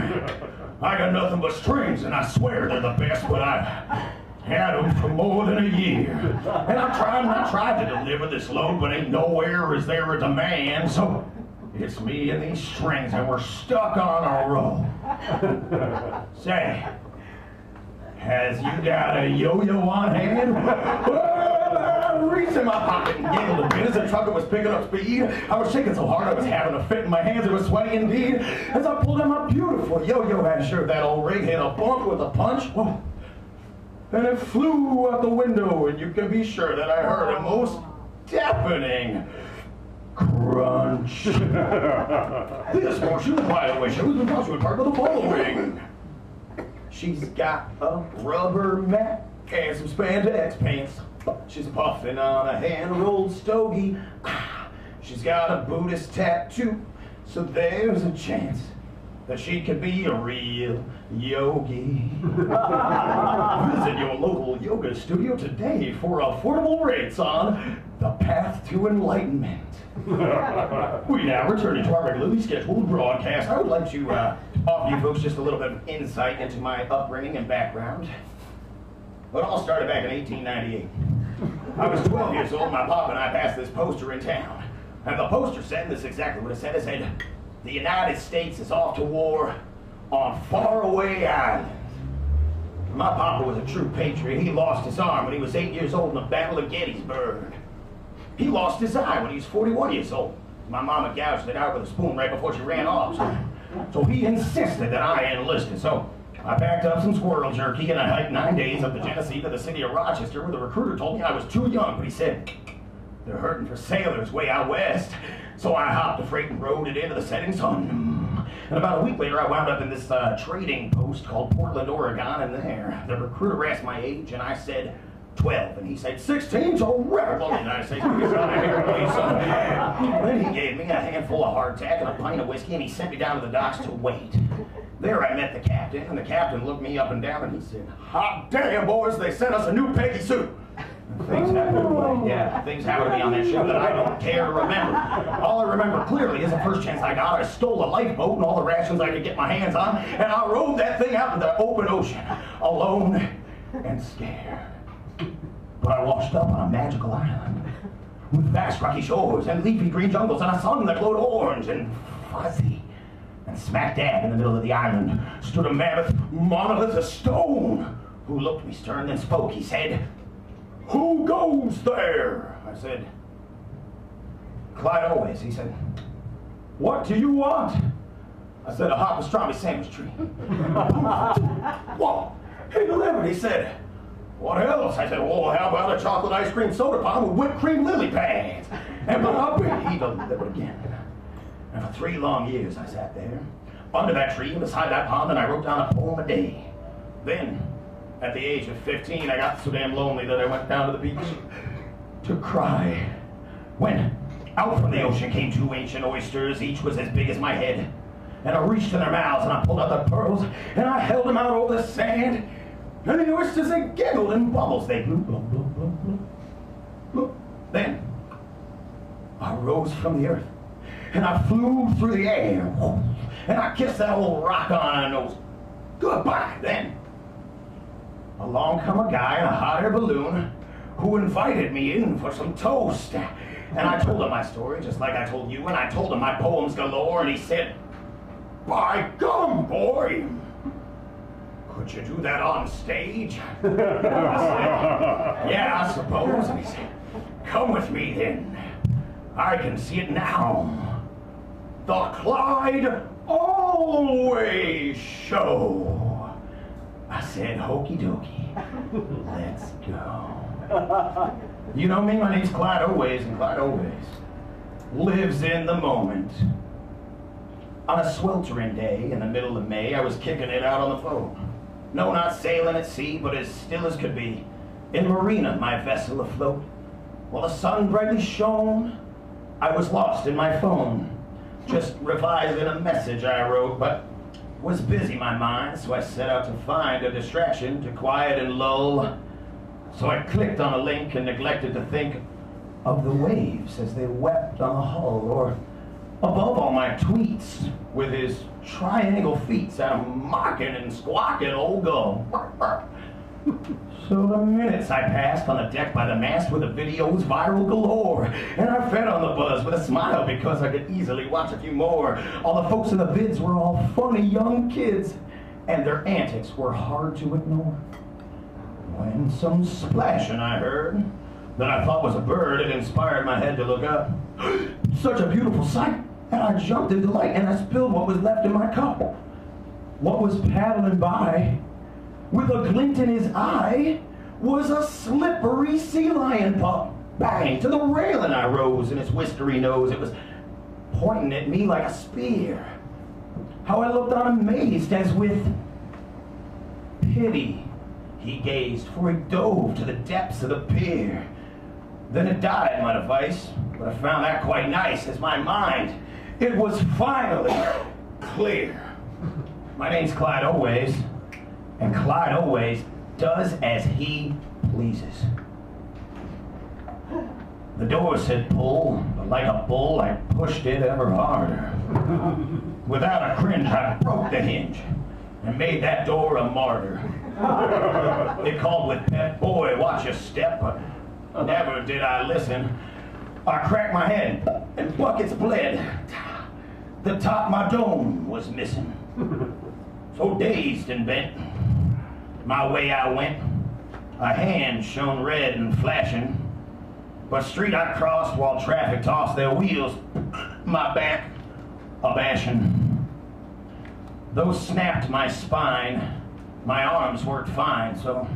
I got nothing but strings, and I swear they're the best, but I've had them for more than a year. And I tried to deliver this load, but ain't nowhere is there a demand, so it's me and these strings, and we're stuck on a roll. Say, has you got a yo-yo on hand? I reached in my pocket and giggled a bit as the trucker was picking up speed. I was shaking so hard I was having a fit in my hands. It was sweaty indeed. As I pulled out my beautiful yo-yo, had sure that old rig hit a bump with a punch. Whoa. And it flew out the window, and you can be sure that I heard a most deafening crunch. This portion of my way shows the possible part of the following. She's got a rubber mat and some spandex pants. She's puffing on a hand-rolled stogie. She's got a Buddhist tattoo, so there's a chance that she could be a real yogi. Visit your local yoga studio today for affordable rates on the path to enlightenment. We now return to our regularly scheduled broadcast. I would like to offer you folks just a little bit of insight into my upbringing and background. It all started back in 1898. I was 12 years old, my pop and I passed this poster in town. And the poster said, this is exactly what it said, the United States is off to war on faraway islands. My papa was a true patriot. He lost his arm when he was 8 years old in the Battle of Gettysburg. He lost his eye when he was 41 years old. My mama gouged it out with a spoon right before she ran off. So he insisted that I enlisted. So I packed up some squirrel jerky and I hiked 9 days up the Genesee to the city of Rochester, where the recruiter told me I was too young, but he said, they're hurting for sailors way out west. So I hopped the freight and rode it into the setting sun. And about a week later, I wound up in this trading post called Portland, Oregon, and there, the recruiter asked my age, and I said 12, and he said 16, so rebel, and I said, please, out of here, please, son. Then he gave me a handful of hardtack and a pint of whiskey, and he sent me down to the docks to wait. There I met the captain, and the captain looked me up and down, and he said, hot damn, boys, they sent us a new Peggy Sue. Things happened to me on that ship that I don't care to remember. All I remember clearly is the first chance I got, I stole a lifeboat and all the rations I could get my hands on, and I rowed that thing out to the open ocean, alone and scared. But I washed up on a magical island with vast rocky shores and leafy green jungles and a sun that glowed orange and fuzzy. And smack dab in the middle of the island stood a mammoth monolith of stone who looked me stern and spoke. He said, who goes there? I said, Clyde Always. He said, what do you want? I said, a hot pastrami sandwich treat. Whoa, he delivered. He said, what else? I said, well, how about a chocolate ice cream soda pop with whipped cream lily pads? And he delivered again. And for 3 long years I sat there, under that tree, beside that pond, and I wrote down a poem a day. Then, at the age of 15, I got so damn lonely that I went down to the beach to cry. When out from the ocean came 2 ancient oysters, each was as big as my head. And I reached in their mouths and I pulled out the pearls, and I held them out over the sand. And the oysters, they giggled in bubbles. They blew, bloop, bloop, bloop, bloop, bloop. Then, I rose from the earth, and I flew through the air. And I kissed that old rock on the nose. Goodbye. Then, along come a guy in a hot air balloon who invited me in for some toast. And I told him my story, just like I told you, and I told him my poems galore, and he said, by gum, boy, could you do that on stage? I said, yeah, I suppose. And he said, come with me then. I can see it now. The Clyde Always Show. I said, hokey dokey, let's go. You know me, my name's Clyde Always, and Clyde Always lives in the moment. On a sweltering day in the middle of May, I was kicking it out on the phone. No, not sailing at sea, but as still as could be. In Marina, my vessel afloat. While the sun brightly shone, I was lost in my phone. Just revising a message I wrote, but was busy my mind, so I set out to find a distraction to quiet and lull. So I clicked on a link and neglected to think of the waves as they wept on the hull, or above all my tweets with his triangle feet sound mocking and squawking old gull. So the minutes I passed on the deck by the mast with the videos viral galore, and I fed on the buzz with a smile because I could easily watch a few more. All the folks in the vids were all funny young kids, and their antics were hard to ignore. When some splashing I heard that I thought was a bird, it inspired my head to look up. Such a beautiful sight, and I jumped in delight, and I spilled what was left in my cup. What was paddling by, with a glint in his eye, was a slippery sea lion pup. Bang! To the railing I rose, and his whiskery nose, it was pointing at me like a spear. How I looked on amazed, as with pity he gazed, for he dove to the depths of the pier. Then it died, my device, but I found that quite nice, as my mind, it was finally clear. My name's Clyde Always, and Clyde Always does as he pleases. The door said pull, but like a bull I pushed it ever harder. Without a cringe I broke the hinge and made that door a martyr. It called with pep, boy, watch your step, but never did I listen. I cracked my head, and buckets bled. The top of my dome was missing. So dazed and bent, my way I went. A hand shone red and flashing. But street I crossed while traffic tossed their wheels, my back a-bashing. Though snapped my spine, my arms worked fine, so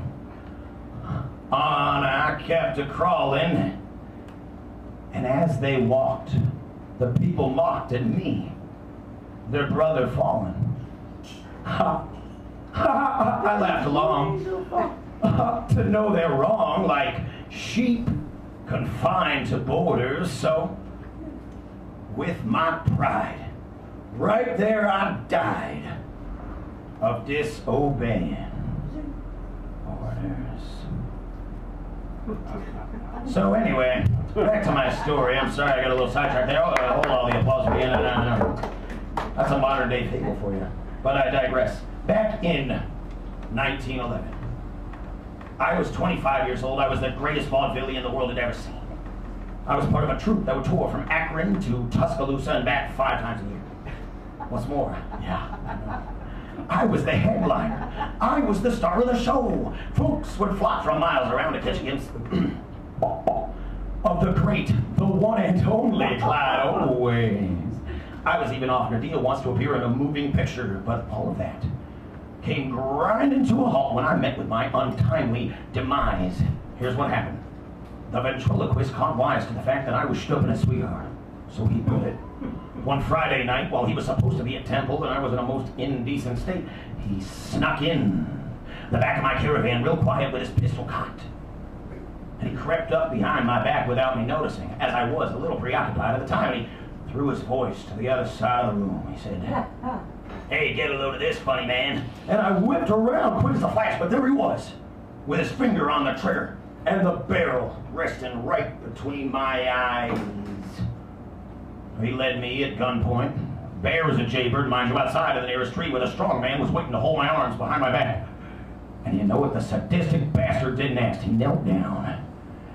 on I kept a-crawling. And as they walked, the people mocked at me, their brother fallen. Ha, ha, I laughed along, to know they're wrong, like sheep confined to borders, so with my pride, right there I died of disobeying orders. So anyway, back to my story. I'm sorry I got a little sidetracked there. Hold all the applause again. That's a modern day fable for you. But I digress. Back in 1911, I was 25 years old. I was the greatest vaudevillian the world had ever seen. I was part of a troupe that would tour from Akron to Tuscaloosa and back 5 times a year. What's more, yeah, I know. I was the headliner. I was the star of the show. Folks would flock from miles around to catch a glimpse of the great, the one and only Clyde Always. I was even offered a deal once to appear in a moving picture, but all of that came grinding to a halt when I met with my untimely demise. Here's what happened. The ventriloquist caught wise to the fact that I was stupid a sweetheart, so he put it. One Friday night, while he was supposed to be at temple and I was in a most indecent state, he snuck in the back of my caravan real quiet with his pistol cocked. And he crept up behind my back without me noticing, as I was a little preoccupied at the time, and he threw his voice to the other side of the room. He said, "Hey, get a load of this, funny man." And I whipped around quick as a flash, but there he was, with his finger on the trigger, and the barrel resting right between my eyes. He led me at gunpoint, bare as a jaybird, mind you, outside of the nearest tree where the strong man was waiting to hold my arms behind my back. And you know what the sadistic bastard did next? He knelt down,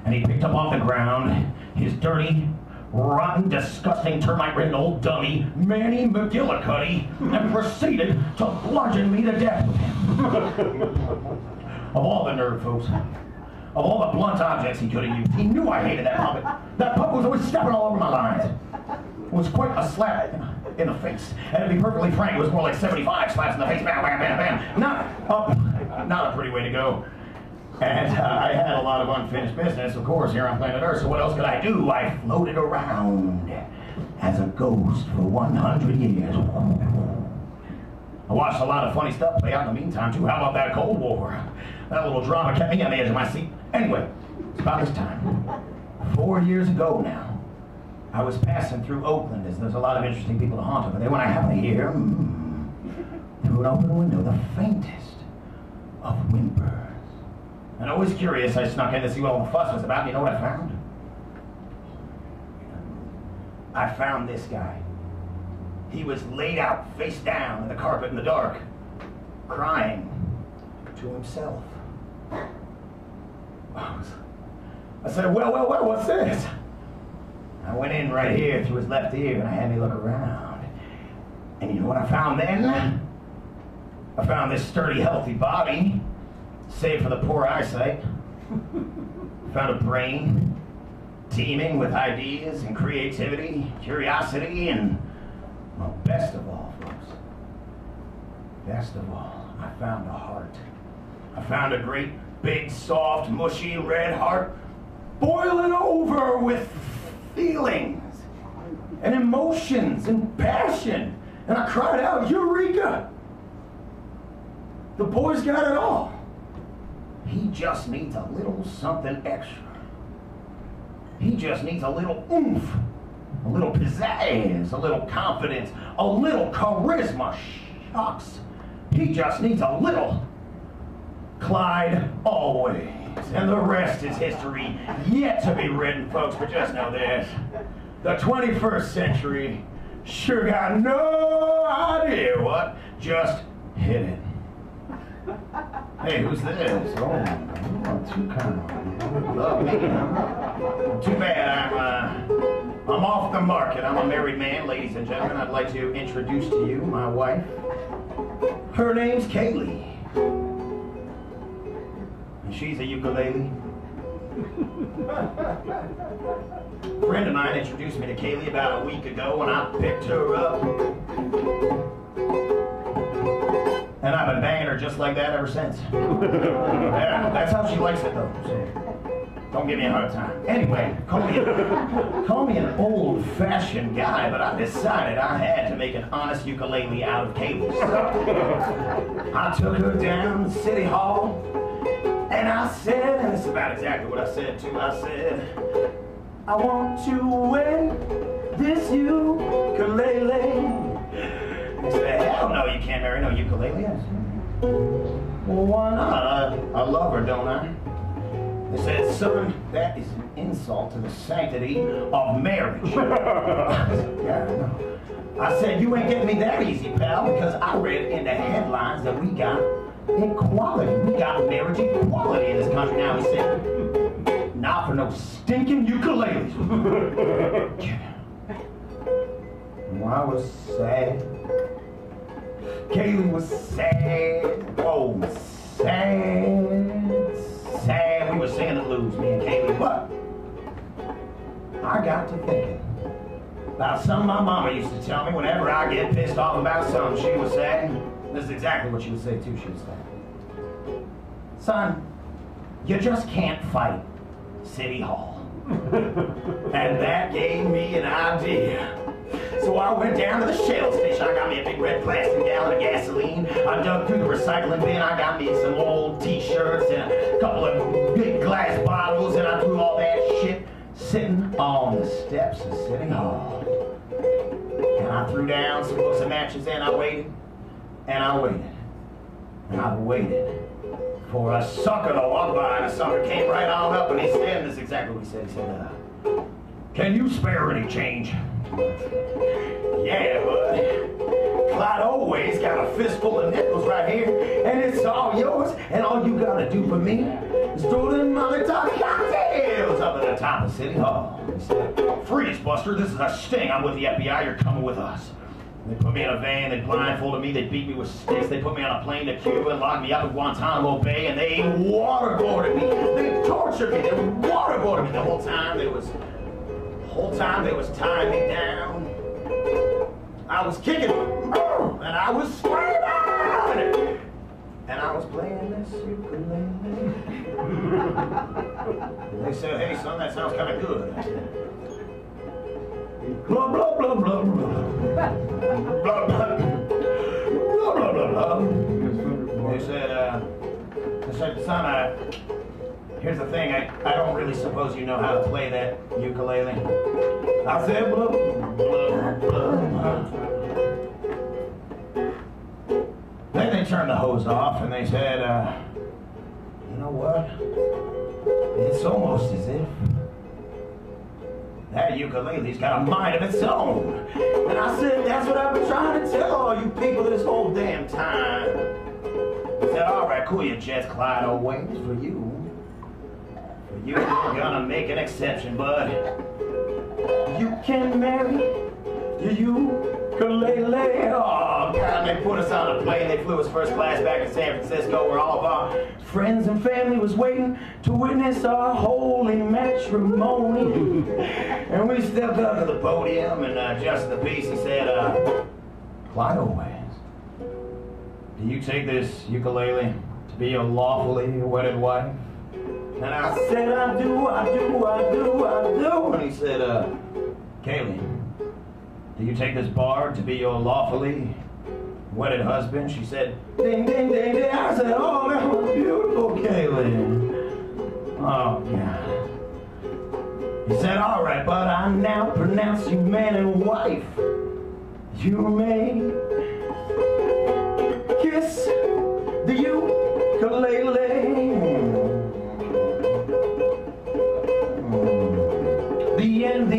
and he picked up off the ground his dirty, rotten, disgusting, termite-ridden old dummy, Manny McGillicuddy, and proceeded to bludgeon me to death with him. Of all the nerve, folks, of all the blunt objects he could have used, he knew I hated that puppet. That puppet was always stepping all over my lines. It was quite a slap in the face. And to be perfectly frank, it was more like 75 slaps in the face. Bam, bam, bam, bam. Not a pretty way to go. And I had a lot of unfinished business, of course, here on planet Earth. So what else could I do? I floated around as a ghost for 100 years. I watched a lot of funny stuff play out in the meantime, too. How about that Cold War? That little drama kept me on the edge of my seat. Anyway, it's about this time. 4 years ago now, I was passing through Oakland, as there's a lot of interesting people to haunt over there, when I happened to hear, through an open window, the faintest of whimpers. And always curious, I snuck in to see what all the fuss was about, and you know what I found? I found this guy. He was laid out, face down, in the carpet in the dark, crying to himself. I said, well, what's this? I went in right here through his left ear, and I had me look around. And you know what I found then? I found this sturdy, healthy body, save for the poor eyesight. Found a brain teeming with ideas and creativity, curiosity, and, well, best of all, folks, best of all, I found a heart. I found a great, big, soft, mushy, red heart boiling over with feelings and emotions and passion. And I cried out, "Eureka! The boy's got it all. He just needs a little something extra. He just needs a little oomph, a little pizzazz, a little confidence, a little charisma. Shucks. He just needs a little Clyde Always." And the rest is history yet to be written, folks, but just know this. The 21st century sure got no idea what just hit it. Hey, who's this? Oh, too kind of love me. Too bad I'm off the market. I'm a married man, ladies and gentlemen. I'd like to introduce to you my wife. Her name's Kaylee. And she's a ukulele. A friend of mine introduced me to Kaylee about a week ago, and I picked her up. And I've been banging her just like that ever since. Yeah, that's how she likes it, though. So don't give me a hard time. Anyway, call me an old-fashioned guy, but I decided I had to make an honest ukulele out of Kaylee. So I took her down to City Hall, and I said, and this is about exactly what I said, too. I said, I want to win this ukulele. They said, hell no, you can't marry no ukulele. I said, well, why not? I love her, don't I? They said, son, that is an insult to the sanctity of marriage. Yeah, I know. I said, you ain't getting me that easy, pal, because I read in the headlines that we got equality. We got marriage equality in this country now. He said, not for no stinking ukuleles. Well, I was sad. Kaylee was sad. Oh, sad. We were singing the blues, me and Kaylee. But I got to thinking about something my mama used to tell me whenever I get pissed off about something. She would say, this is exactly what she would say too. She would say, son, you just can't fight City Hall. And that gave me an idea. So I went down to the Shell station. I got me a big red plastic gallon of gasoline. I dug through the recycling bin. I got me some old t-shirts and a couple of big glass bottles, and I threw all that shit sitting on the steps of City Hall. And I threw down some books and matches, and I waited, and I waited, and I waited for a sucker to walk by, and a sucker came right on up, and he said, and this is exactly what he said. He said, can you spare any change? Yeah, bud. Clyde always got a fistful of nickels right here, and it's all yours, and all you gotta do for me is throw them mother talking cocktails up at the top of City Hall. He said, freeze, Buster, this is a sting. I'm with the FBI, you're coming with us. They put me in a van, they blindfolded me, they beat me with sticks, they put me on a plane to Cuba and locked me up at Guantanamo Bay, and they waterboarded me, they tortured me, they waterboarded me the whole time. They was tying me down. I was kicking, and I was screaming, and I was playing this ukulele. They said, hey son, that sounds kind of good. I said, blah, blah, blah, blah, blah. Blah, blah, blah, blah, blah, blah. They said, son, here's the thing, I don't really suppose you know how to play that ukulele. I said, blah, blah, blah. Then they turned the hose off and they said, you know what? It's almost as if that ukulele's got a mind of its own. And I said, that's what I've been trying to tell all you people this whole damn time. I said, all right, cool your jets, Clyde, always for you. You're gonna make an exception, bud. You can marry the ukulele. Oh, God, they put us on a plane. They flew us first class back to San Francisco, where all of our friends and family was waiting to witness our holy matrimony. And we stepped up to the podium, and just the piece, he said, Clyde Owens, do you take this ukulele to be your lawfully wedded wife? And I said, I do. And he said, Kaylee, do you take this bard to be your lawfully wedded husband? She said, ding, ding, ding, ding. I said, oh, that was beautiful, Kaylee. Oh, God. He said, all right, but I now pronounce you man and wife. You may kiss the ukulele. The end.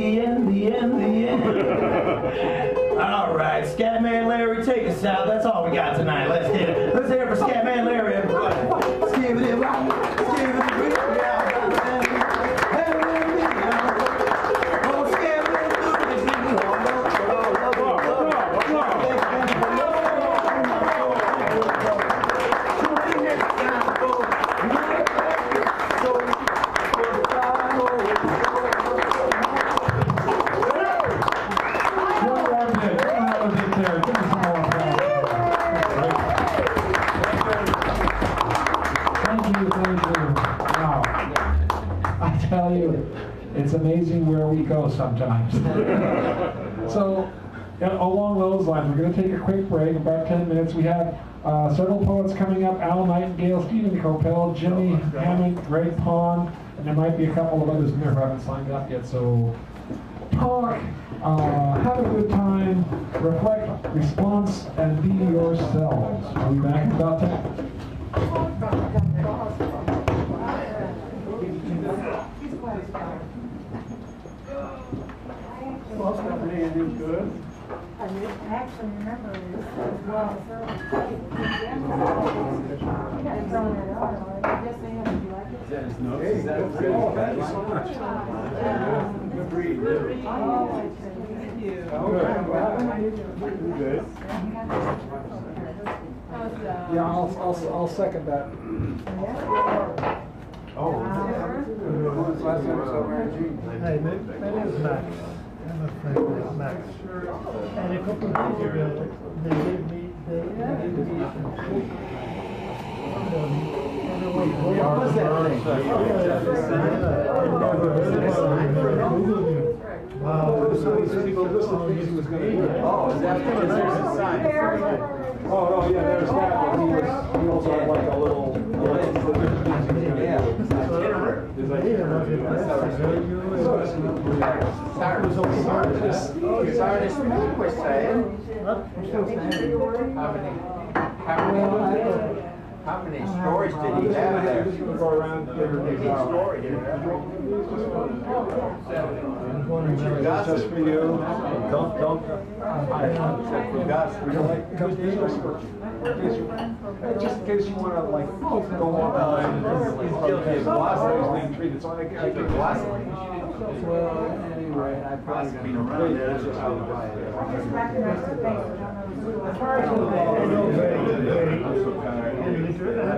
All right, Scatman Larry, take us out. That's all we got tonight. Let's hit it. Let's hear it for Scatman Larry, everybody. Let's give it right. Let's give it right. Oh, Scatman It's amazing where we go sometimes. So, along those lines, we're going to take a quick break, about 10 minutes. We have several poets coming up: Al Nightingale, Stephen Coppell, Jimmy Hammond, Greg Pond, and there might be a couple of others in there who haven't signed up yet. So, talk, have a good time, reflect, response, and be yourselves. We'll be back in about 10. Well, Stephanie, you do good. I actually remember this as well. Thank you so much. Good read. Good. Yeah, I'll second that. Hey, my name is Max. I'm a friend of Max. And a couple of days ago, they gave me Wow, so people listening to was going to do it. Oh, is that because there's a sign? Oh, no, yeah, there's that, but he also had like a little. How many stories did he have there? Go around just for you. Just in case you want to like go online and treat it. So I can. Well, anyway, I probably been around there. That's just how to buy it.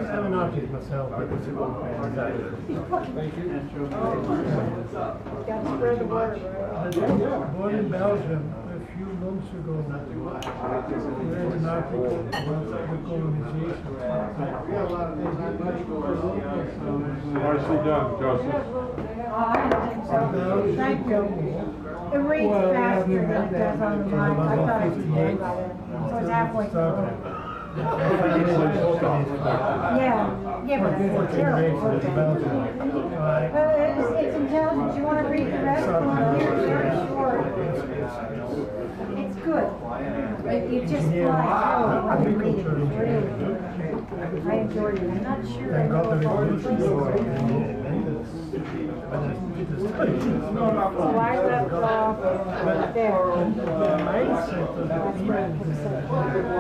I'm an artist myself. Thank you. Born in Belgium a few months ago, I read an article about the colonization. Nicely done, Joseph. I don't think so. Thank you. It reads faster than it does on the mic. I thought it was good by then. So it's halfway through. Yeah, but it's terrible. It's intelligent. You want to read the rest of it? It's very short. It's good. You just fly through when you read it. It's really good. I enjoyed it. I'm not sure I know if all the places. So I left off there.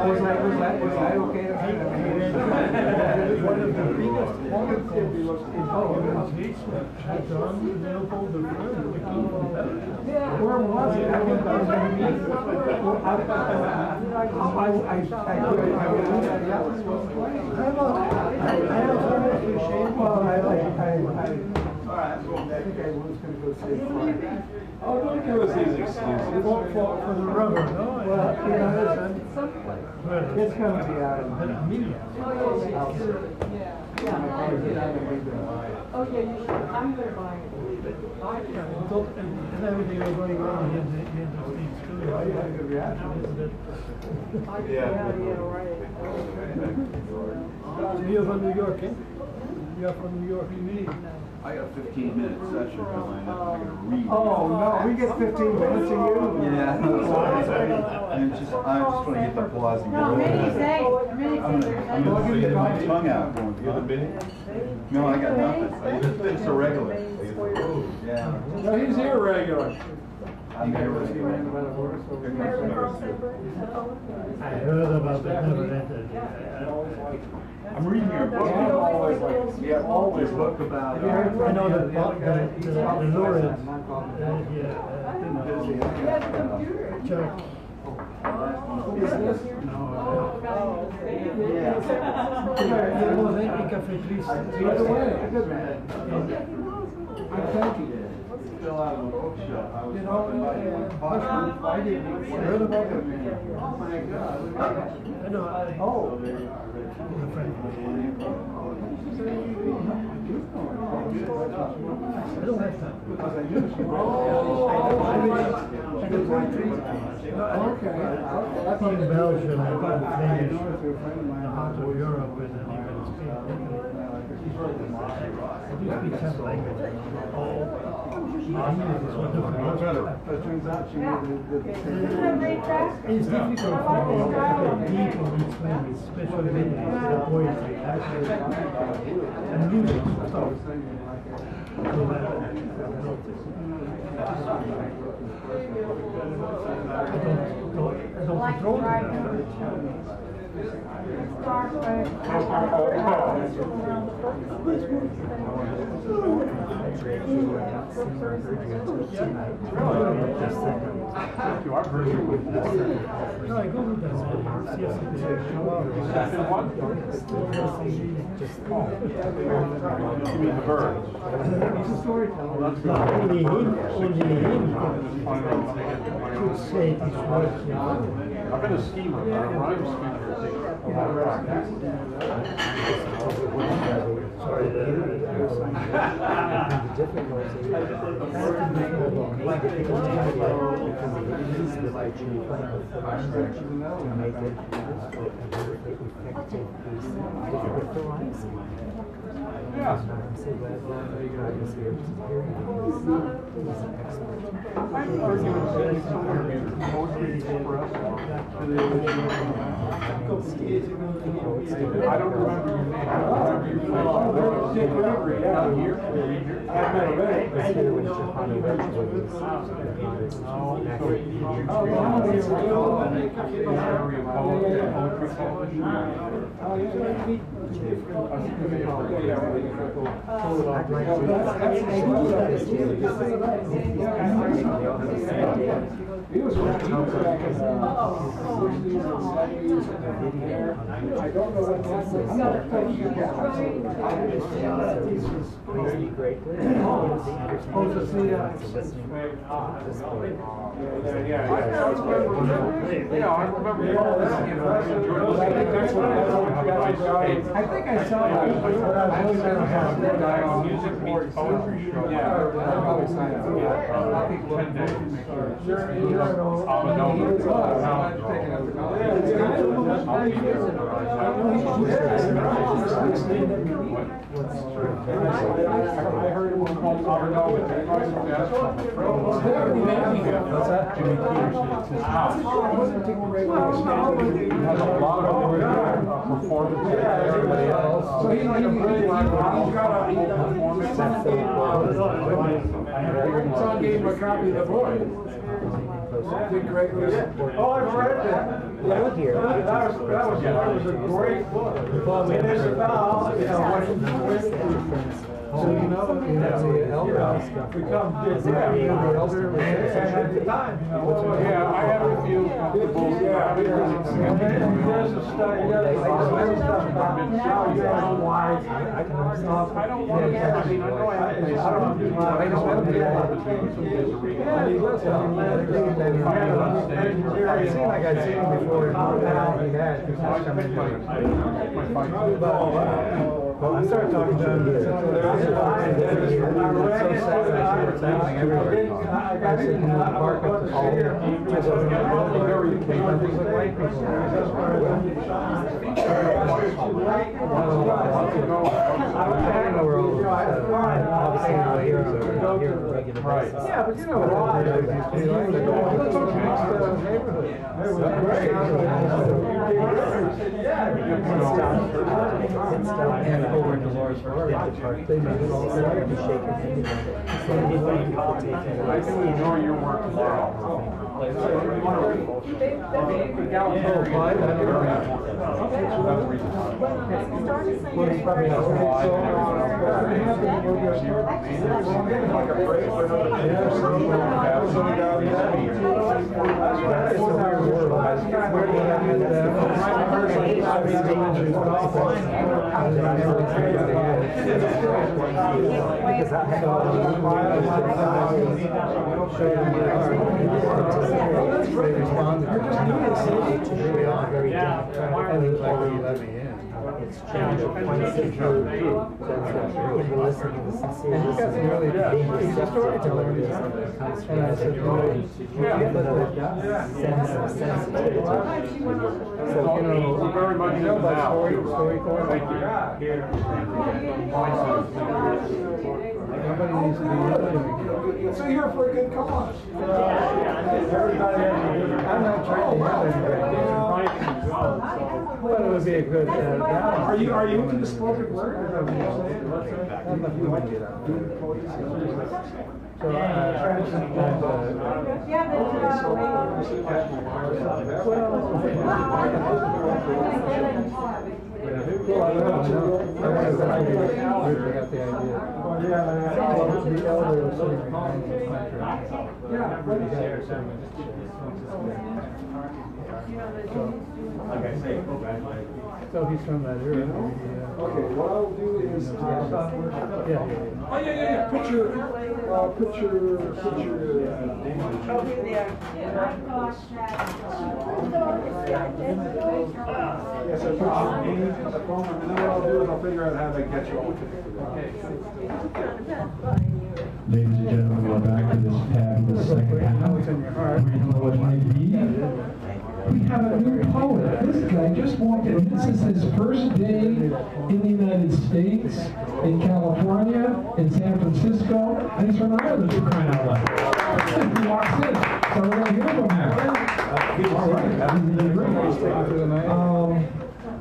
Was that okay? One of the biggest articles in colonization had done Leopold the First. Where was it? I think I was going to meet. Oh, don't give us these excuses. For the rubber, no? Well, you know, it's going to be out of the media. Oh, yeah, you should. I'm going to buy it. And everything was going on in the States too. I had a good reaction. Yeah, right. You're from New York, eh? You're from New York. I got a 15-minute session lined up. I'm going to read. Oh, no, we get 15 minutes of you? Yeah. I just want to get the applause and No, really say. I'm going to get my tongue out going. You have a minute? No, I got nothing. It's a regular. Yeah. No, he's irregular. I'm irregular. I heard about the never entered. I'm reading your book. We have always book about. I know that the laureate, Chuck. Thank you. out of a bookshelf. I was You know, I didn't heard about it. Oh my God. I know. Oh. I don't have time. In Belgium, I got finished the heart of Europe with an English speaker. I do speak 7 languages. It's difficult for me to get deep on these things, especially the poetry, and music. So I don't control that. No, I go with that. You mean the bird? He's a storyteller. Only him could say these words. I've been a schemer, but a rhyme schemer. Sorry, Yeah. I'm arguing that somewhere in poetry express. I don't remember your name. I don't remember your face. Not here. I've never read it. He was back in the 60s and 70s I don't know what that was. I'm not I think I saw that. I was at a music meets poetry show. Yeah, probably signed up. I think 10 days. I heard it was called what's that? Jimmy Peterson. It's his house. He has a lot of performances with everybody else. So he's like a brilliant performance. Someone gave him a copy of the book. Oh, I've read that. Yeah, that was a great book. And there's about, so you know, become different. At the time, yeah, I have a few comfortable. Yeah, there's a study. There's stuff about why I don't want to. I mean, I know I have to. I don't want to be able to I've seen him before. Well, I started talking to him. It's so sad what's happening everywhere. I said, in the park up the hall. Yeah, but you know what? And over in Dolores Park, they made it all right to shake your hand. I do enjoy your work as well. It's changed when you see through the group. So you can listen to the sincerity. He's a storyteller. And I said, well, you get that sense of sensitivity. So, you know, about storycorps. Nobody needs to be So you're for a good cause. I'm not trying to help anybody. But it would be a good Are you into the spoken word? So so he's from that area. Okay, what I'll do is, put your name. Yes, I put your name and the phone number, and then what I'll do is I'll figure out how to get you all connected. Ladies and gentlemen, we're back to this fabulous second half. Where you know what might be? We have a new poet. This guy just walked in. This is his first day in the United States, in California, in San Francisco, and he's from Ireland, for crying out loud. He walks in, so we're going to hear from him. All right.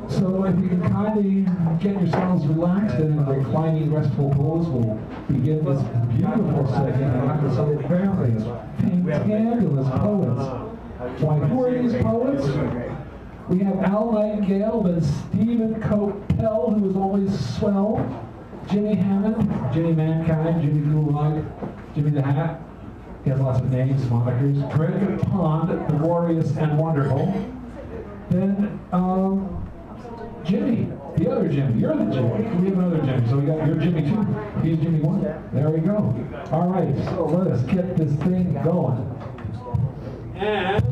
So if you can kindly get yourselves relaxed and in reclining, restful pose, we'll begin this beautiful segment with some very fantabulous poets. Why, who are these poets? We have Al Nightingale, then Stephen Coppell, who is always swell, Jimmy Hammond, Jimmy Mankind, Jimmy Gulag, Jimmy the Hat. He has lots of names, monikers. Greg Pond, the glorious and wonderful. Then Jimmy, the other Jimmy. You're the Jimmy. We have another Jimmy, so we got your Jimmy too. He's Jimmy 1. There we go. All right, so let us get this thing going. And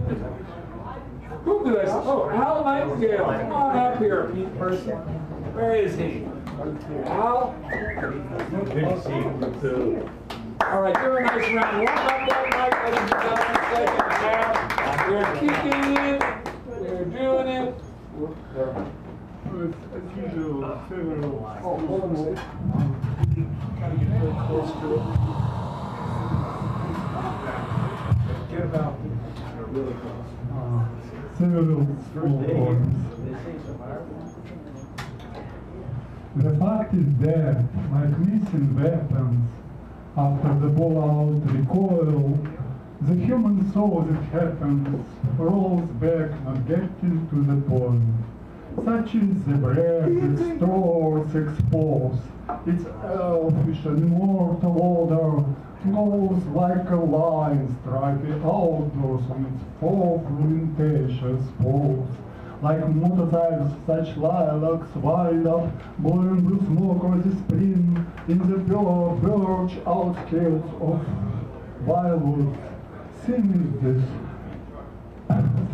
who did I say? Oh, Al Nightingale. Come on up here, Pete Person. Where is he? Al? Good to see you too. All right, give a nice round. Warm up that mic, ladies and gentlemen. Second half. We're kicking it. We're doing it. As usual, several. Oh, hold on a second. Gotta get real close to it. Get about really close. Several small poems. The fact is that, like missing weapons, after the fallout recoil, the human soul that happens rolls back, not getting to the point. Such is the breath that stores expose. Its elfish and immortal odor glows like a line striking outdoors on its flintatious poles. Like motorcycles, such lilacs wind up, blowing with smoke of the spring in the pure birch outskirts of wildwood. Sin is this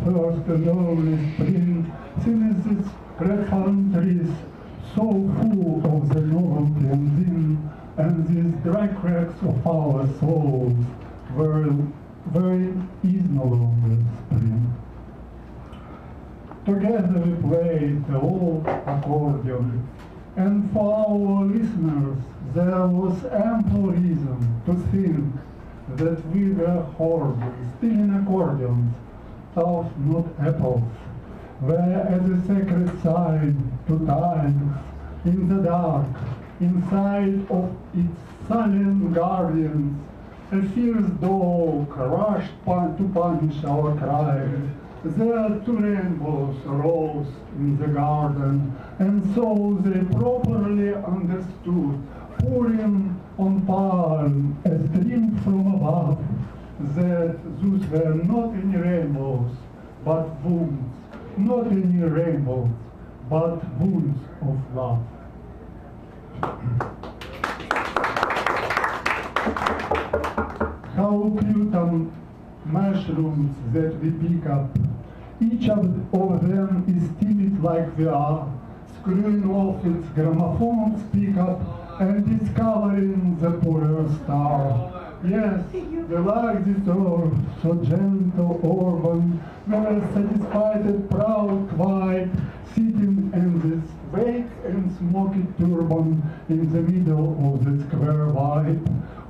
first and only spring. Sin is this red-fallen trees, so full of the novelty and din, and these dry cracks of our souls, where is no longer spring. Together we played the old accordion, and for our listeners there was ample reason to think that we were horrible, stealing accordions, tough not apples, where at the sacred side to time, in the dark, inside of its silent guardians, a fierce dog rushed to punish our crimes. There 2 rainbows rose in the garden, and so they properly understood, pouring on palm a stream from above, that those were not any rainbows, but wounds, not any rainbows, but wounds of love. How cute mushrooms that we pick up. Each of them is timid like we are, screwing off its gramophone's pickup and discovering the polar star. Yes, we like this earth, so gentle, urban, never satisfied and proud, quiet, sitting in this vague and smoky turban in the middle of the square vibe.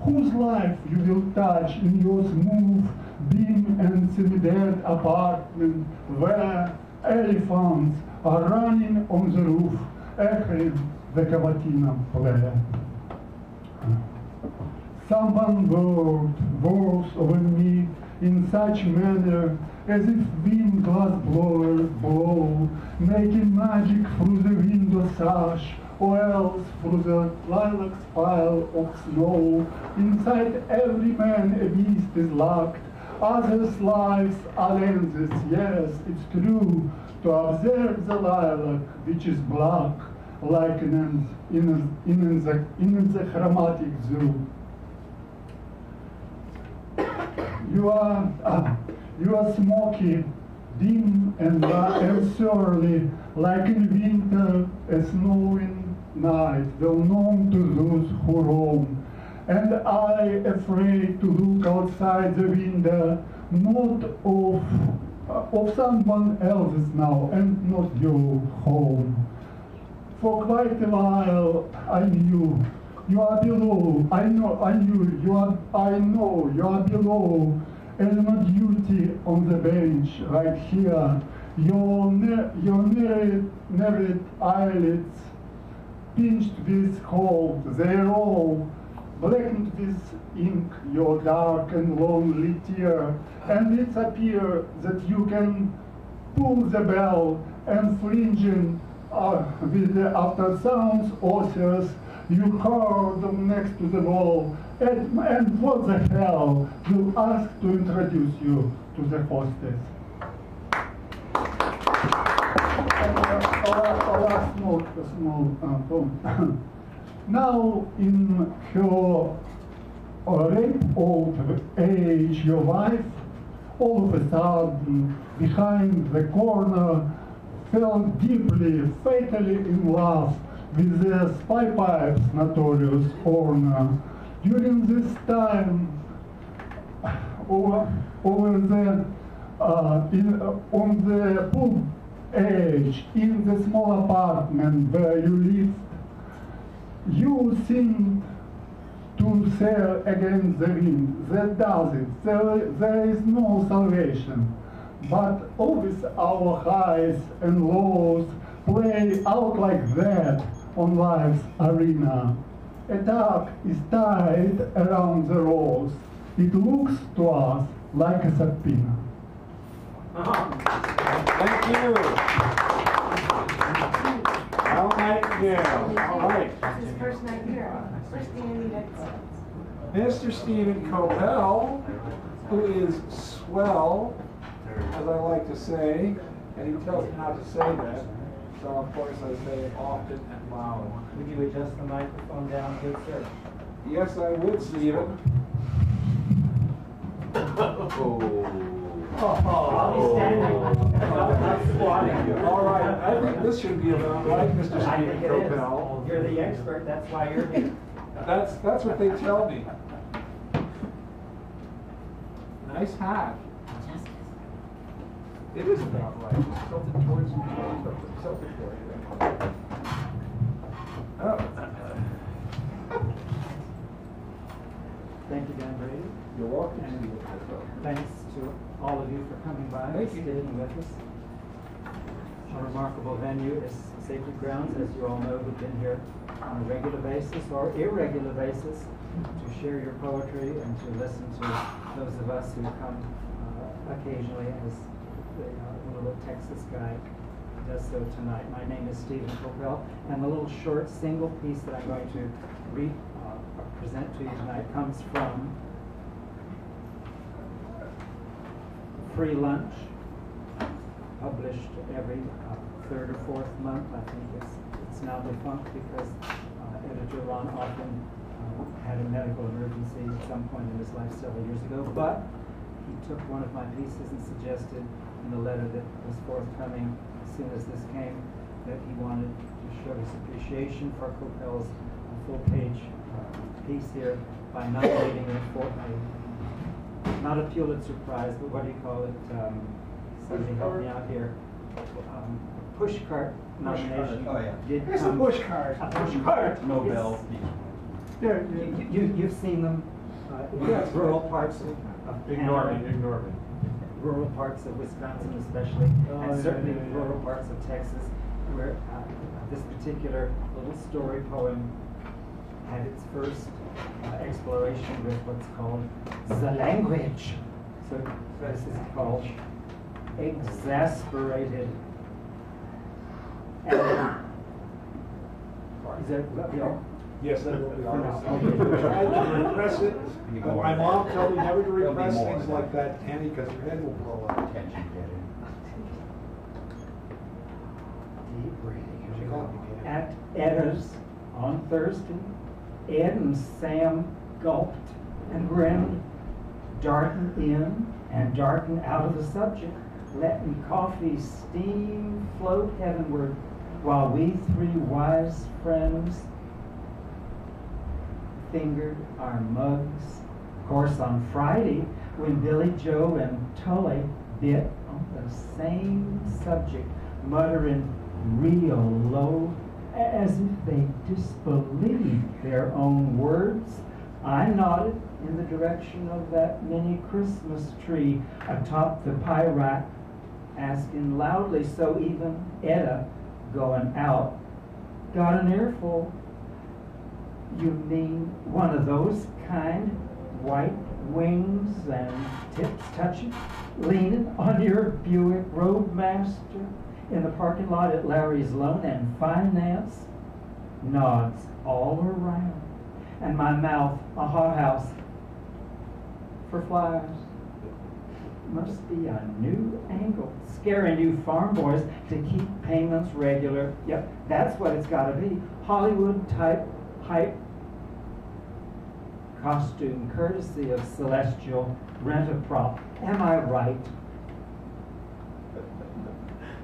Whose life you will touch in your smooth, dim and semi-dead apartment where elephants are running on the roof, echoing the cavatina play. Someone wrote words over me in such manner as if wind glass blowers blow, making magic through the window sash, or else through the lilac pile of snow. Inside every man a beast is locked, others' lives are lenses. Yes, it's true, to observe the lilac, which is black, like in the chromatic zoo. You are smoky, dim and surly, like in winter, a snowing night, well known to those who roam. And I, afraid to look outside the window, not of someone else's now, and not your home. For quite a while I knew you are below. I know you are below, and no duty on the bench right here. Your narrowed eyelids, pinched with cold, they're all blackened with ink, your dark and lonely tear, and it appears that you can pull the bell and fringing with the after sounds authors you heard them next to the wall, and what the hell will ask to introduce you to the hostess. A small poem. Now in her rape old age, your wife, all of a sudden, behind the corner, fell deeply, fatally in love with the spy pipes notorious owner. During this time, on the poop age, in the small apartment where you lived, you seemed to sail against the wind. That does it. There is no salvation. But always our highs and lows play out like that on life's arena. A tug is tied around the rose. It looks to us like a subpoena. Thank you. Al Nightingale. All right. It's his first night here. First day in the United States. Mr. Stephen Copel, who is swell, as I like to say, and he tells me not to say that, so of course I say it often and loud. Would you adjust the microphone down, good sir? Yes, I would, Stephen. All right, I think this should be about right, Mr. Stephen Copel. You're the expert, that's why you're here. That's what they tell me. Nice hat. It is about right. Just tilt it towards you. Tilt it for you. Oh. Thank you, Dan Brady. You're welcome. And thanks to all of you for coming by and sitting with us. A remarkable venue is Sacred Grounds, as you all know, who've been here on a regular basis or irregular basis to share your poetry and to listen to those of us who come occasionally, as the little Texas guy does so tonight. My name is Stephen Copel, and the little short single piece that I'm going to present to you tonight comes from Free Lunch, published every third or fourth month. I think it's now defunct because Joe Ron often had a medical emergency at some point in his life several years ago, but he took one of my pieces and suggested in the letter that was forthcoming as soon as this came that he wanted to show his appreciation for Coppell's full-page piece here by nominating it for not a Pulitzer Prize, but what do you call it? Somebody help me out here. Pushcart nomination. Oh, yeah. Did It's a come. pushcart. A pushcart. Nobel. Yes. You've seen them in Yes. rural parts of Ignore Canada, me, ignore me. rural parts of Wisconsin especially, Oh, and yeah, certainly yeah, yeah. rural parts of Texas, where this particular little story poem had its first exploration with what's called the language. So this is called Exasperated. And is that the Yes, that will be honest. I tried to repress it, but my mom told me never to repress things like that, Annie, because your head will blow up. Attention getting. Deep breathing. At Etta's on Thursday, Ed and Sam gulped and grinned, darting in and darting out of the subject, letting coffee steam float heavenward, while we three wise friends fingered our mugs. Of course, on Friday, when Billy Joe and Tully bit on the same subject, muttering real low, as if they disbelieved their own words, I nodded in the direction of that mini Christmas tree atop the pie rack, asking loudly, so even Etta, going out, got an earful. You mean one of those kind, white wings and tips touching, leaning on your Buick Roadmaster in the parking lot at Larry's Loan and Finance? Nods all around, and my mouth a hothouse for flies. Must be a new angle, scaring you farm boys to keep payments regular. Yep, that's what it's got to be. Hollywood type hype costume, courtesy of Celestial Rent-A-Prop. Am I right?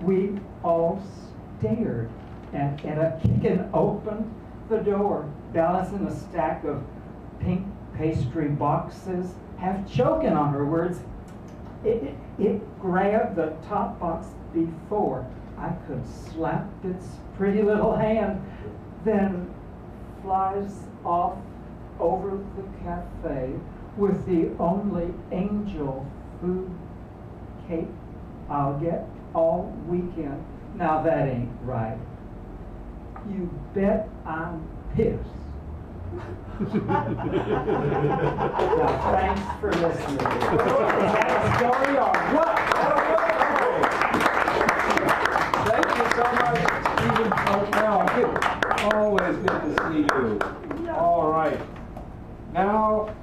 We all stared at Etta kicking open the door, balancing a stack of pink pastry boxes, half choking on her words. It grabbed the top box before I could slap its pretty little hand, then flies off over the cafe with the only angel food cake I'll get all weekend. Now that ain't right. You bet I'm pissed. Now, thanks for listening. Is that a story or what? Thank you so much, Stephen Coppell. Always good to see you. All right. Now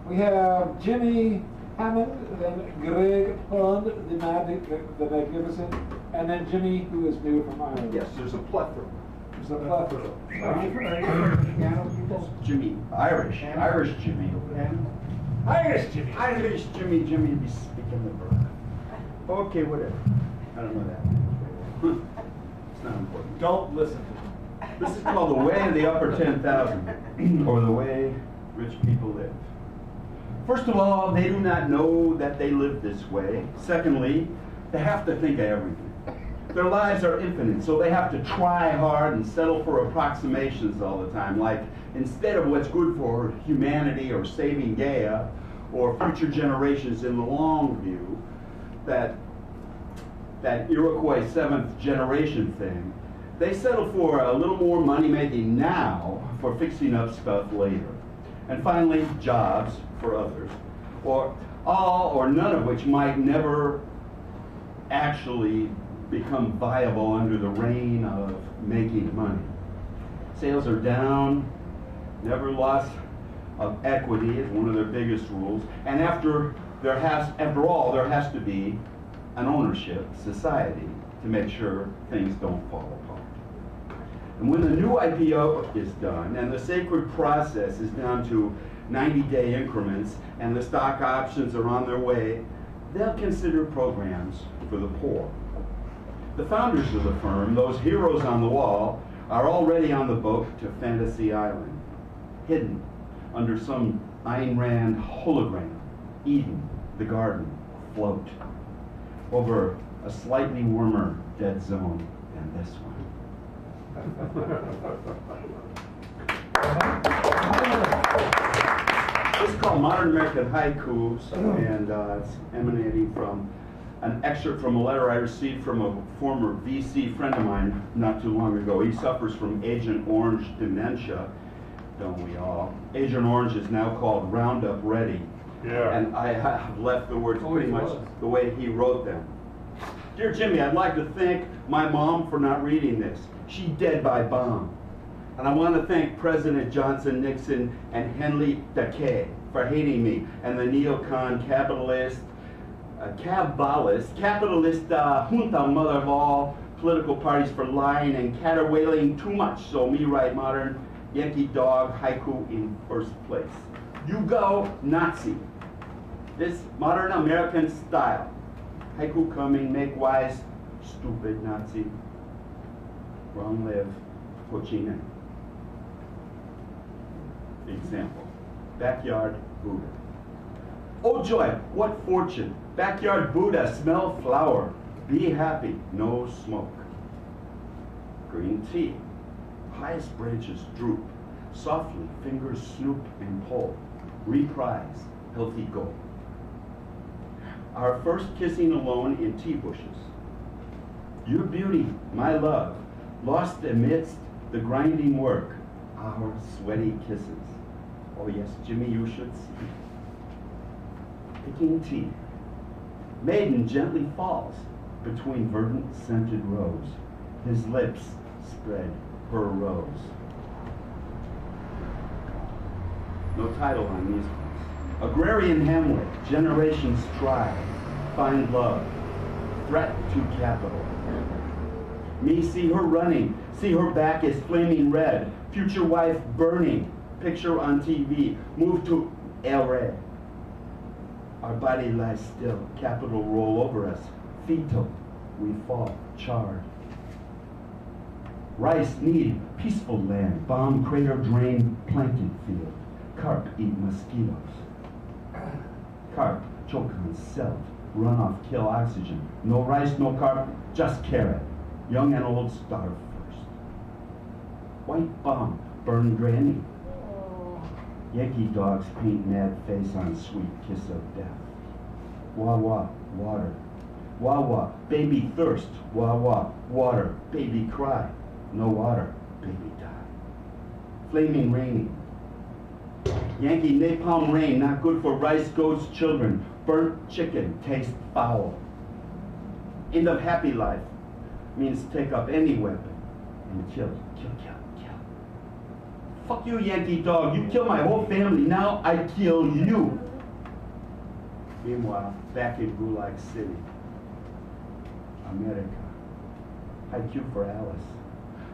we have Jimmy Hammond, then Greg Hund, the magnificent, and then Jimmy, who is new from Ireland. Yes, there's a plethora. There's a plethora. Jimmy, Irish Jimmy over there. Irish Jimmy. Irish Jimmy be speaking the bird. Okay, whatever. I don't know that. It's not important. Don't listen. This is called The Way of the Upper 10,000, or The Way Rich People Live. First of all, they do not know that they live this way. Secondly, they have to think of everything. Their lives are infinite, so they have to try hard and settle for approximations all the time, like instead of what's good for humanity or saving Gaia or future generations in the long view, that Iroquois seventh generation thing, they settle for a little more money making now for fixing up stuff later. And finally, jobs for others, or all or none of which might never actually become viable under the reign of making money. Sales are down, never loss of equity is one of their biggest rules, and after all, there has to be an ownership society to make sure things don't fall apart. And when the new IPO is done and the sacred process is down to 90-day increments and the stock options are on their way, they'll consider programs for the poor. The founders of the firm, those heroes on the wall, are already on the boat to Fantasy Island, hidden under some Ayn Rand hologram, Eden, the garden, afloat, over a slightly warmer dead zone than this one. It's called Modern American Haikus, and it's emanating from an excerpt from a letter I received from a former VC friend of mine not too long ago. He suffers from Agent Orange dementia, don't we all? Agent Orange is now called Roundup Ready. Yeah. And I have left the words pretty much the way he wrote them. Dear Jimmy, I'd like to thank my mom for not reading this. She dead by bomb. And I want to thank President Johnson, Nixon, and Henry Takei for hating me, and the neocon capitalist junta mother of all political parties for lying and caterwailing too much. So me write modern Yankee dog haiku in first place. You go Nazi. This modern American style. Haiku coming, make wise, stupid Nazi. Wrong live, Pochina. Example. Backyard Buddha. Oh joy, what fortune. Backyard Buddha, smell flower. Be happy, no smoke. Green tea. Highest branches droop. Softly, fingers snoop and pull. Reprise, healthy goal. Our first kissing alone in tea bushes. Your beauty, my love, lost amidst the grinding work. Our sweaty kisses. Oh yes, Jimmy, you should see. Picking tea. Maiden gently falls between verdant scented rows. His lips spread her rose. No title on these ones. Agrarian Hamlet, generations try, find love, threat to capital. Me see her running, see her back is flaming red, future wife burning, picture on TV, move to El Rey. Our body lies still, capital roll over us, fetal, we fall, charred. Rice need, peaceful land, bomb crater drain, planted field. Carp eat mosquitoes. Carp choke on self, runoff kill oxygen. No rice, no carp, just carrot. Young and old starve first. White bomb, burn granny. Yankee dogs paint mad face on sweet kiss of death. Wah wah, water. Wah wah, baby thirst. Wah wah, water, baby cry. No water, baby die. Flaming raining. Yankee napalm rain, not good for rice, goats, children. Burnt chicken, taste foul. End of happy life means take up any weapon and kill, kill, kill, kill. Fuck you, Yankee dog. You kill my whole family. Now I kill you. Meanwhile, back in Gulag City, America. Haiku for Alice.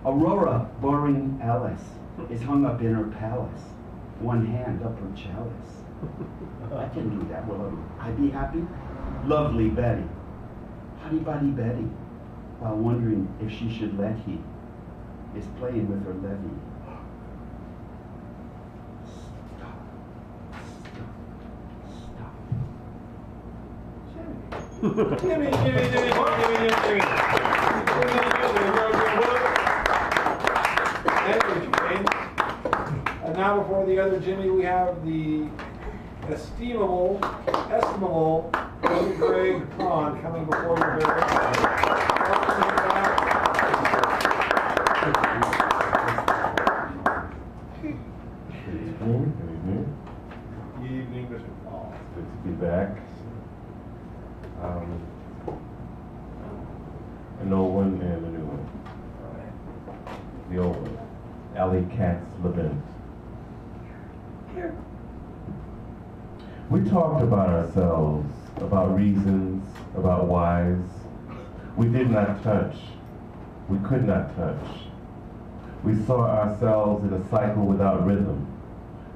Aurora, boring Alice, is hung up in her palace. One hand up her chalice. I can do that. Will I be happy? Lovely Betty. Honey Buddy Betty. While wondering if she should let he, is playing with her levy. Stop. Jimmy, Jimmy, Jimmy, Jimmy, Jimmy, Thank you, Jimmy. And now before the other Jimmy, we have the estimable Brother Greg Kahn coming before you here. Good evening, Mr. Paul. Good to be back. An old one and a new one. The old one, Alley Katz Levin. We talked about ourselves, about reasons, about whys. We did not touch. We could not touch. We saw ourselves in a cycle without rhythm,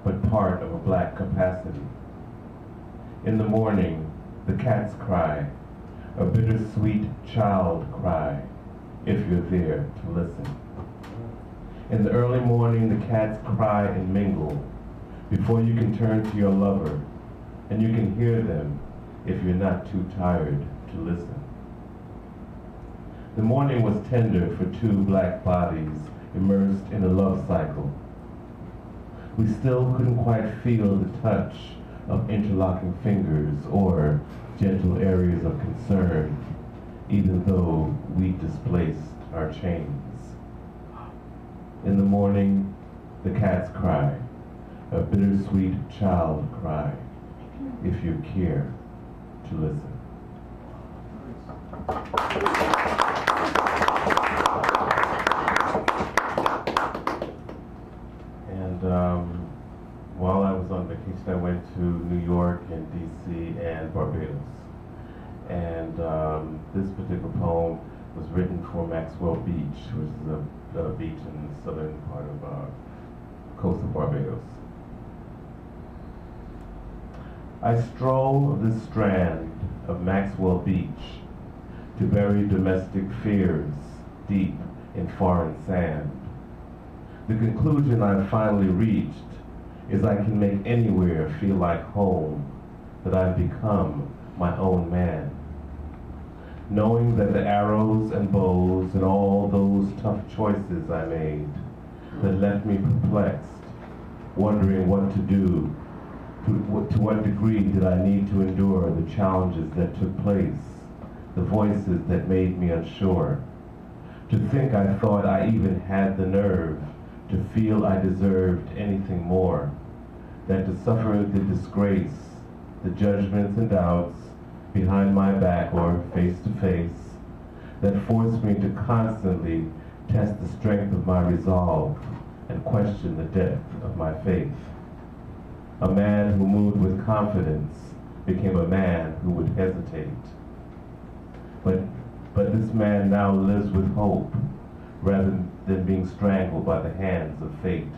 but part of a black capacity. In the morning, the cats cry, a bittersweet child cry, if you're there to listen. In the early morning, the cats cry and mingle before you can turn to your lover, and you can hear them if you're not too tired to listen. The morning was tender for two black bodies immersed in a love cycle. We still couldn't quite feel the touch of interlocking fingers or gentle areas of concern, even though we displaced our chains. In the morning, the cats cry, a bittersweet child cry, if you care to listen. And while I was on vacation, I went to New York and DC and Barbados. And this particular poem was written for Maxwell Beach, which is a beach in the southern part of the coast of Barbados. I stroll this strand of Maxwell Beach to bury domestic fears deep in foreign sand. The conclusion I've finally reached is I can make anywhere feel like home, that I've become my own man. Knowing that the arrows and bows and all those tough choices I made that left me perplexed, wondering what to do, to what degree did I need to endure the challenges that took place, the voices that made me unsure. To think I thought I even had the nerve to feel I deserved anything more than to suffer the disgrace, the judgments and doubts behind my back or face to face that forced me to constantly test the strength of my resolve and question the depth of my faith. A man who moved with confidence became a man who would hesitate. But this man now lives with hope rather than being strangled by the hands of fate.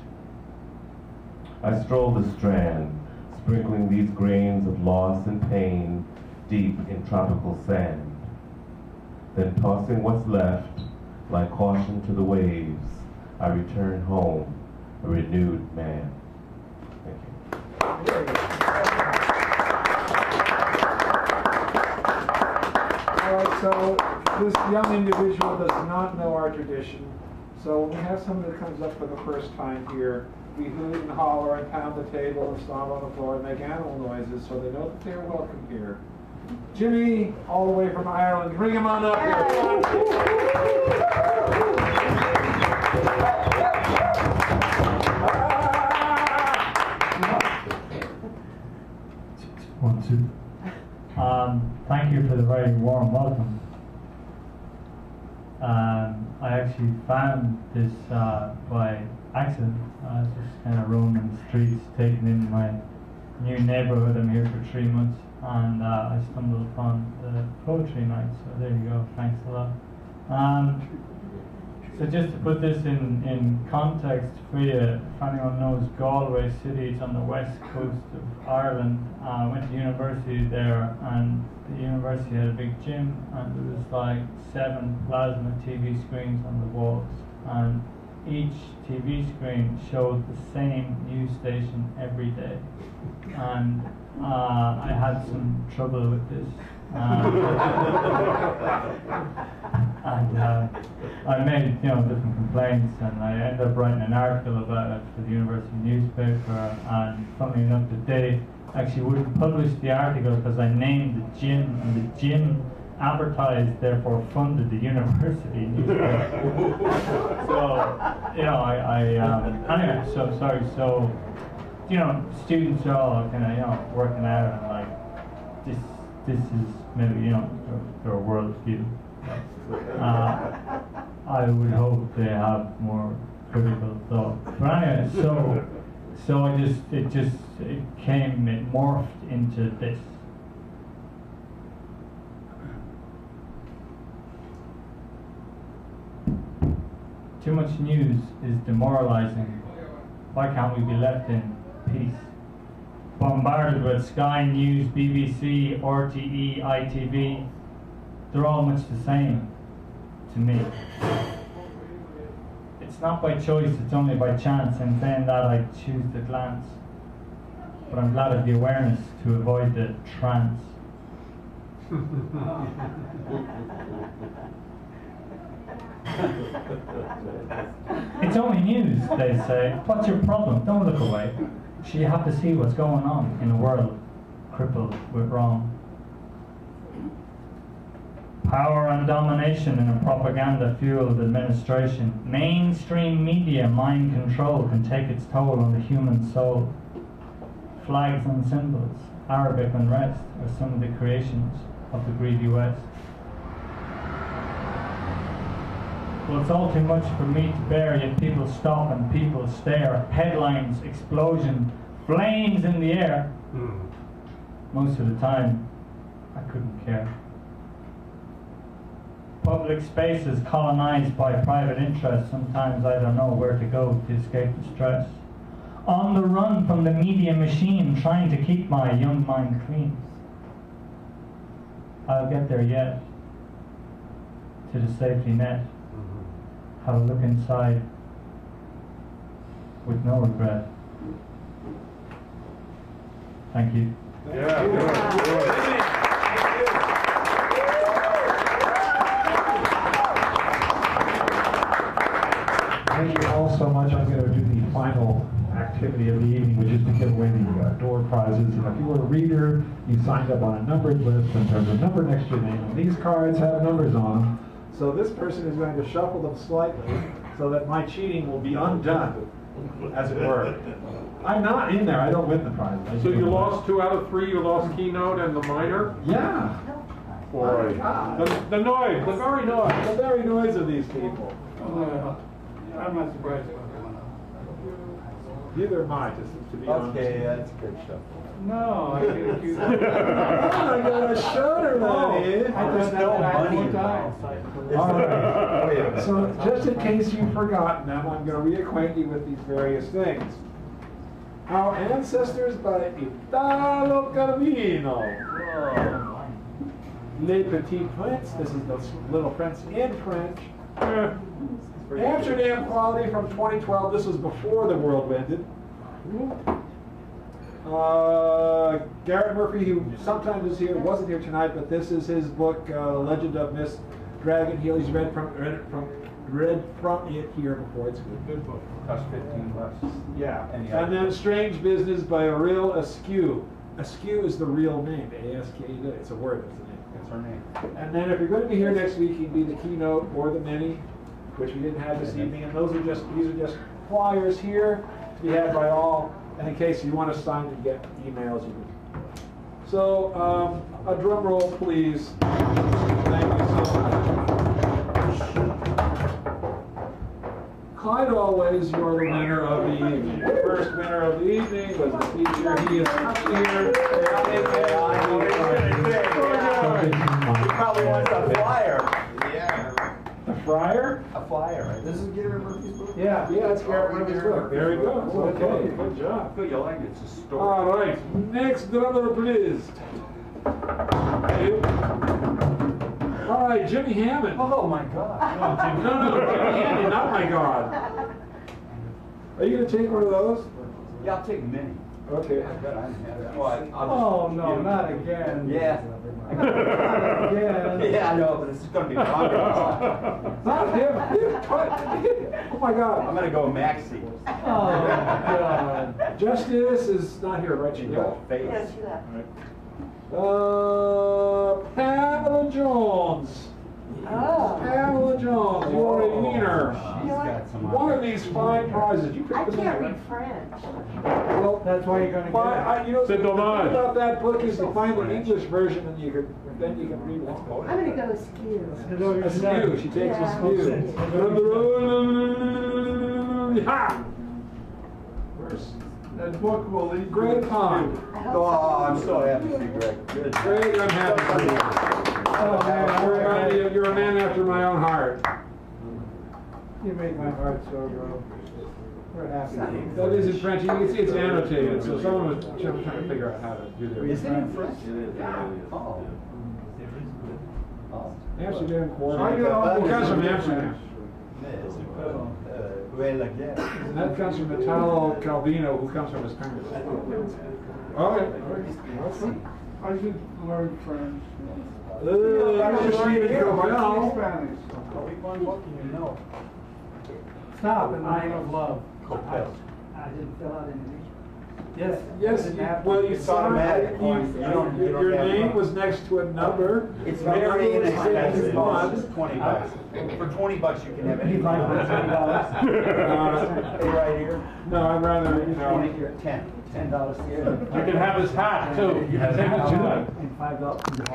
I stroll the strand, sprinkling these grains of loss and pain deep in tropical sand, then tossing what's left, like caution to the waves, I return home, a renewed man. Thank you. All right, so this young individual does not know our tradition. So when we have somebody that comes up for the first time here, we hoot and holler and pound the table and stomp on the floor and make animal noises so they know that they're welcome here. Jimmy, all the way from Ireland, bring him on up here. 1, 2. Thank you for the very warm welcome. I actually found this by accident. I was just kind of roaming the streets, taking in my new neighborhood. I'm here for 3 months, and I stumbled upon the poetry night. So there you go. Thanks a lot. So just to put this in context for you, if anyone knows Galway City, it's on the west coast of Ireland. I went to university there, and the university had a big gym, and there was like 7 plasma TV screens on the walls, and each TV screen showed the same news station every day. And I had some trouble with this. And I made different complaints, and I ended up writing an article about it for the university newspaper. And funnily enough, the day actually wouldn't publish the article because I named the gym, and the gym advertised, therefore funded the university newspaper. So anyway, so sorry. So students are all kind of working out and like this is maybe their worldview. I would hope they have more critical thought. But anyway, so it morphed into this. Too much news is demoralizing. Why can't we be left in peace? Bombarded with Sky News, BBC, RTE, ITV, they're all much the same to me. It's not by choice, it's only by chance, and saying that I choose to glance. But I'm glad of the awareness to avoid the trance. It's only news, they say. What's your problem? Don't look away. So you have to see what's going on in a world crippled with wrong. Power and domination in a propaganda-fueled administration. Mainstream media mind control can take its toll on the human soul. Flags and symbols, Arabic unrest, are some of the creations of the greedy West. Well, it's all too much for me to bear, yet people stop and people stare. Headlines, explosion, flames in the air. Most of the time, I couldn't care. Public spaces colonized by private interests. Sometimes I don't know where to go to escape the stress. On the run from the media machine, trying to keep my young mind clean. I'll get there yet, to the safety net. Have a look inside with no regret. Thank you. Thank you all so much. I'm going to do the final activity of the evening, which is to give away the door prizes. And if you were a reader, you signed up on a numbered list, and there's a number next to your name. And these cards have numbers on them. So this person is going to shuffle them slightly so that my cheating will be undone, as it were. I'm not in there. I don't win the prize. So you lost 2 out of 3. You lost Keynote and the minor? Yeah. Boy. The noise, the very noise. The very noise of these people. I'm not surprised about that one. Neither am I, to be honest. Okay, that's a good show. No, I get accused of I got a shoulder money. I just know money. All right. So just in case you've forgotten them, I'm going to reacquaint you with these various things. Our ancestors by Italo Calvino. Le Petit Prince. This is the Little Prince in French. Amsterdam quality from 2012. This was before the world ended. Garrett Murphy, who sometimes is here, wasn't here tonight, but this is his book, Legend of Miss Dragonheal. He's read from it here before. It's a good book. Cost 15 bucks. Yeah. And then Strange Business by Ariel Askew. Askew is the real name. A-S-K-E. It's a word. That's the name. That's her name. And then if you're going to be here next week, you can be the keynote or the mini, which we didn't have this evening. And these are just flyers here to be had by all. And in case you want to sign and get emails, you can. So, a drum roll, please. Thank you so much. Clyde Always, you're the winner of the evening. The first winner of the evening was the teacher. He is here. He probably wants a flyer. Yeah. The flyer? A flyer, right? This is Garrett Murphy's book? Yeah, it's Garrett Murphy's book. Very good. Okay, good job. Good, you like it. It's a story. All right, next drummer, please. All right, Jimmy Hammond. Oh my God. No, Jimmy Hammond, not my God. Are you going to take one of those? Yeah, I'll take many. Okay. Oh, no, not again. Yeah. Not again. Yeah, I know, but it's going to be longer. Not him. Oh my God. I'm going to go maxi. Oh, God. Justice is not here, right? She left. Yes, you left. Pamela Jones. Oh. Pamela Jones, you are a winner. One of these fine prizes. You I picked can't the read French. Well, That's why you're going to get it. you know, C'est the thing dommage. about that book is to find the English version, and then you can read it. I'm going to go askew. Askew. She takes Yeah. askew. Ha! That book will lead Greg Pond. Oh, I'm so happy to see Greg. Good. Greg, I'm happy for you. You're a man after my own heart. You make my heart so grow. We're happy. That is in French. You can see it's annotated, so someone was trying to figure out how to do their. Is it in French? It is. Oh. Oh. Amsterdam It coordinate. comes from Amsterdam. That comes from Italo Calvino, who comes from his parents. Okay. I should learn French. Mr. Stephen Covell. Spanish. Stop in the name of love. I didn't fill out anything. Yes. Yes, well, you saw automatic. your name was next to a number. It's The number very was inexpensive. one. It's $20. For $20 you can have any. Hey, right here. No, I'd rather, you know. $10. $10 here. You can have his hat too. You can take it to him. And $5.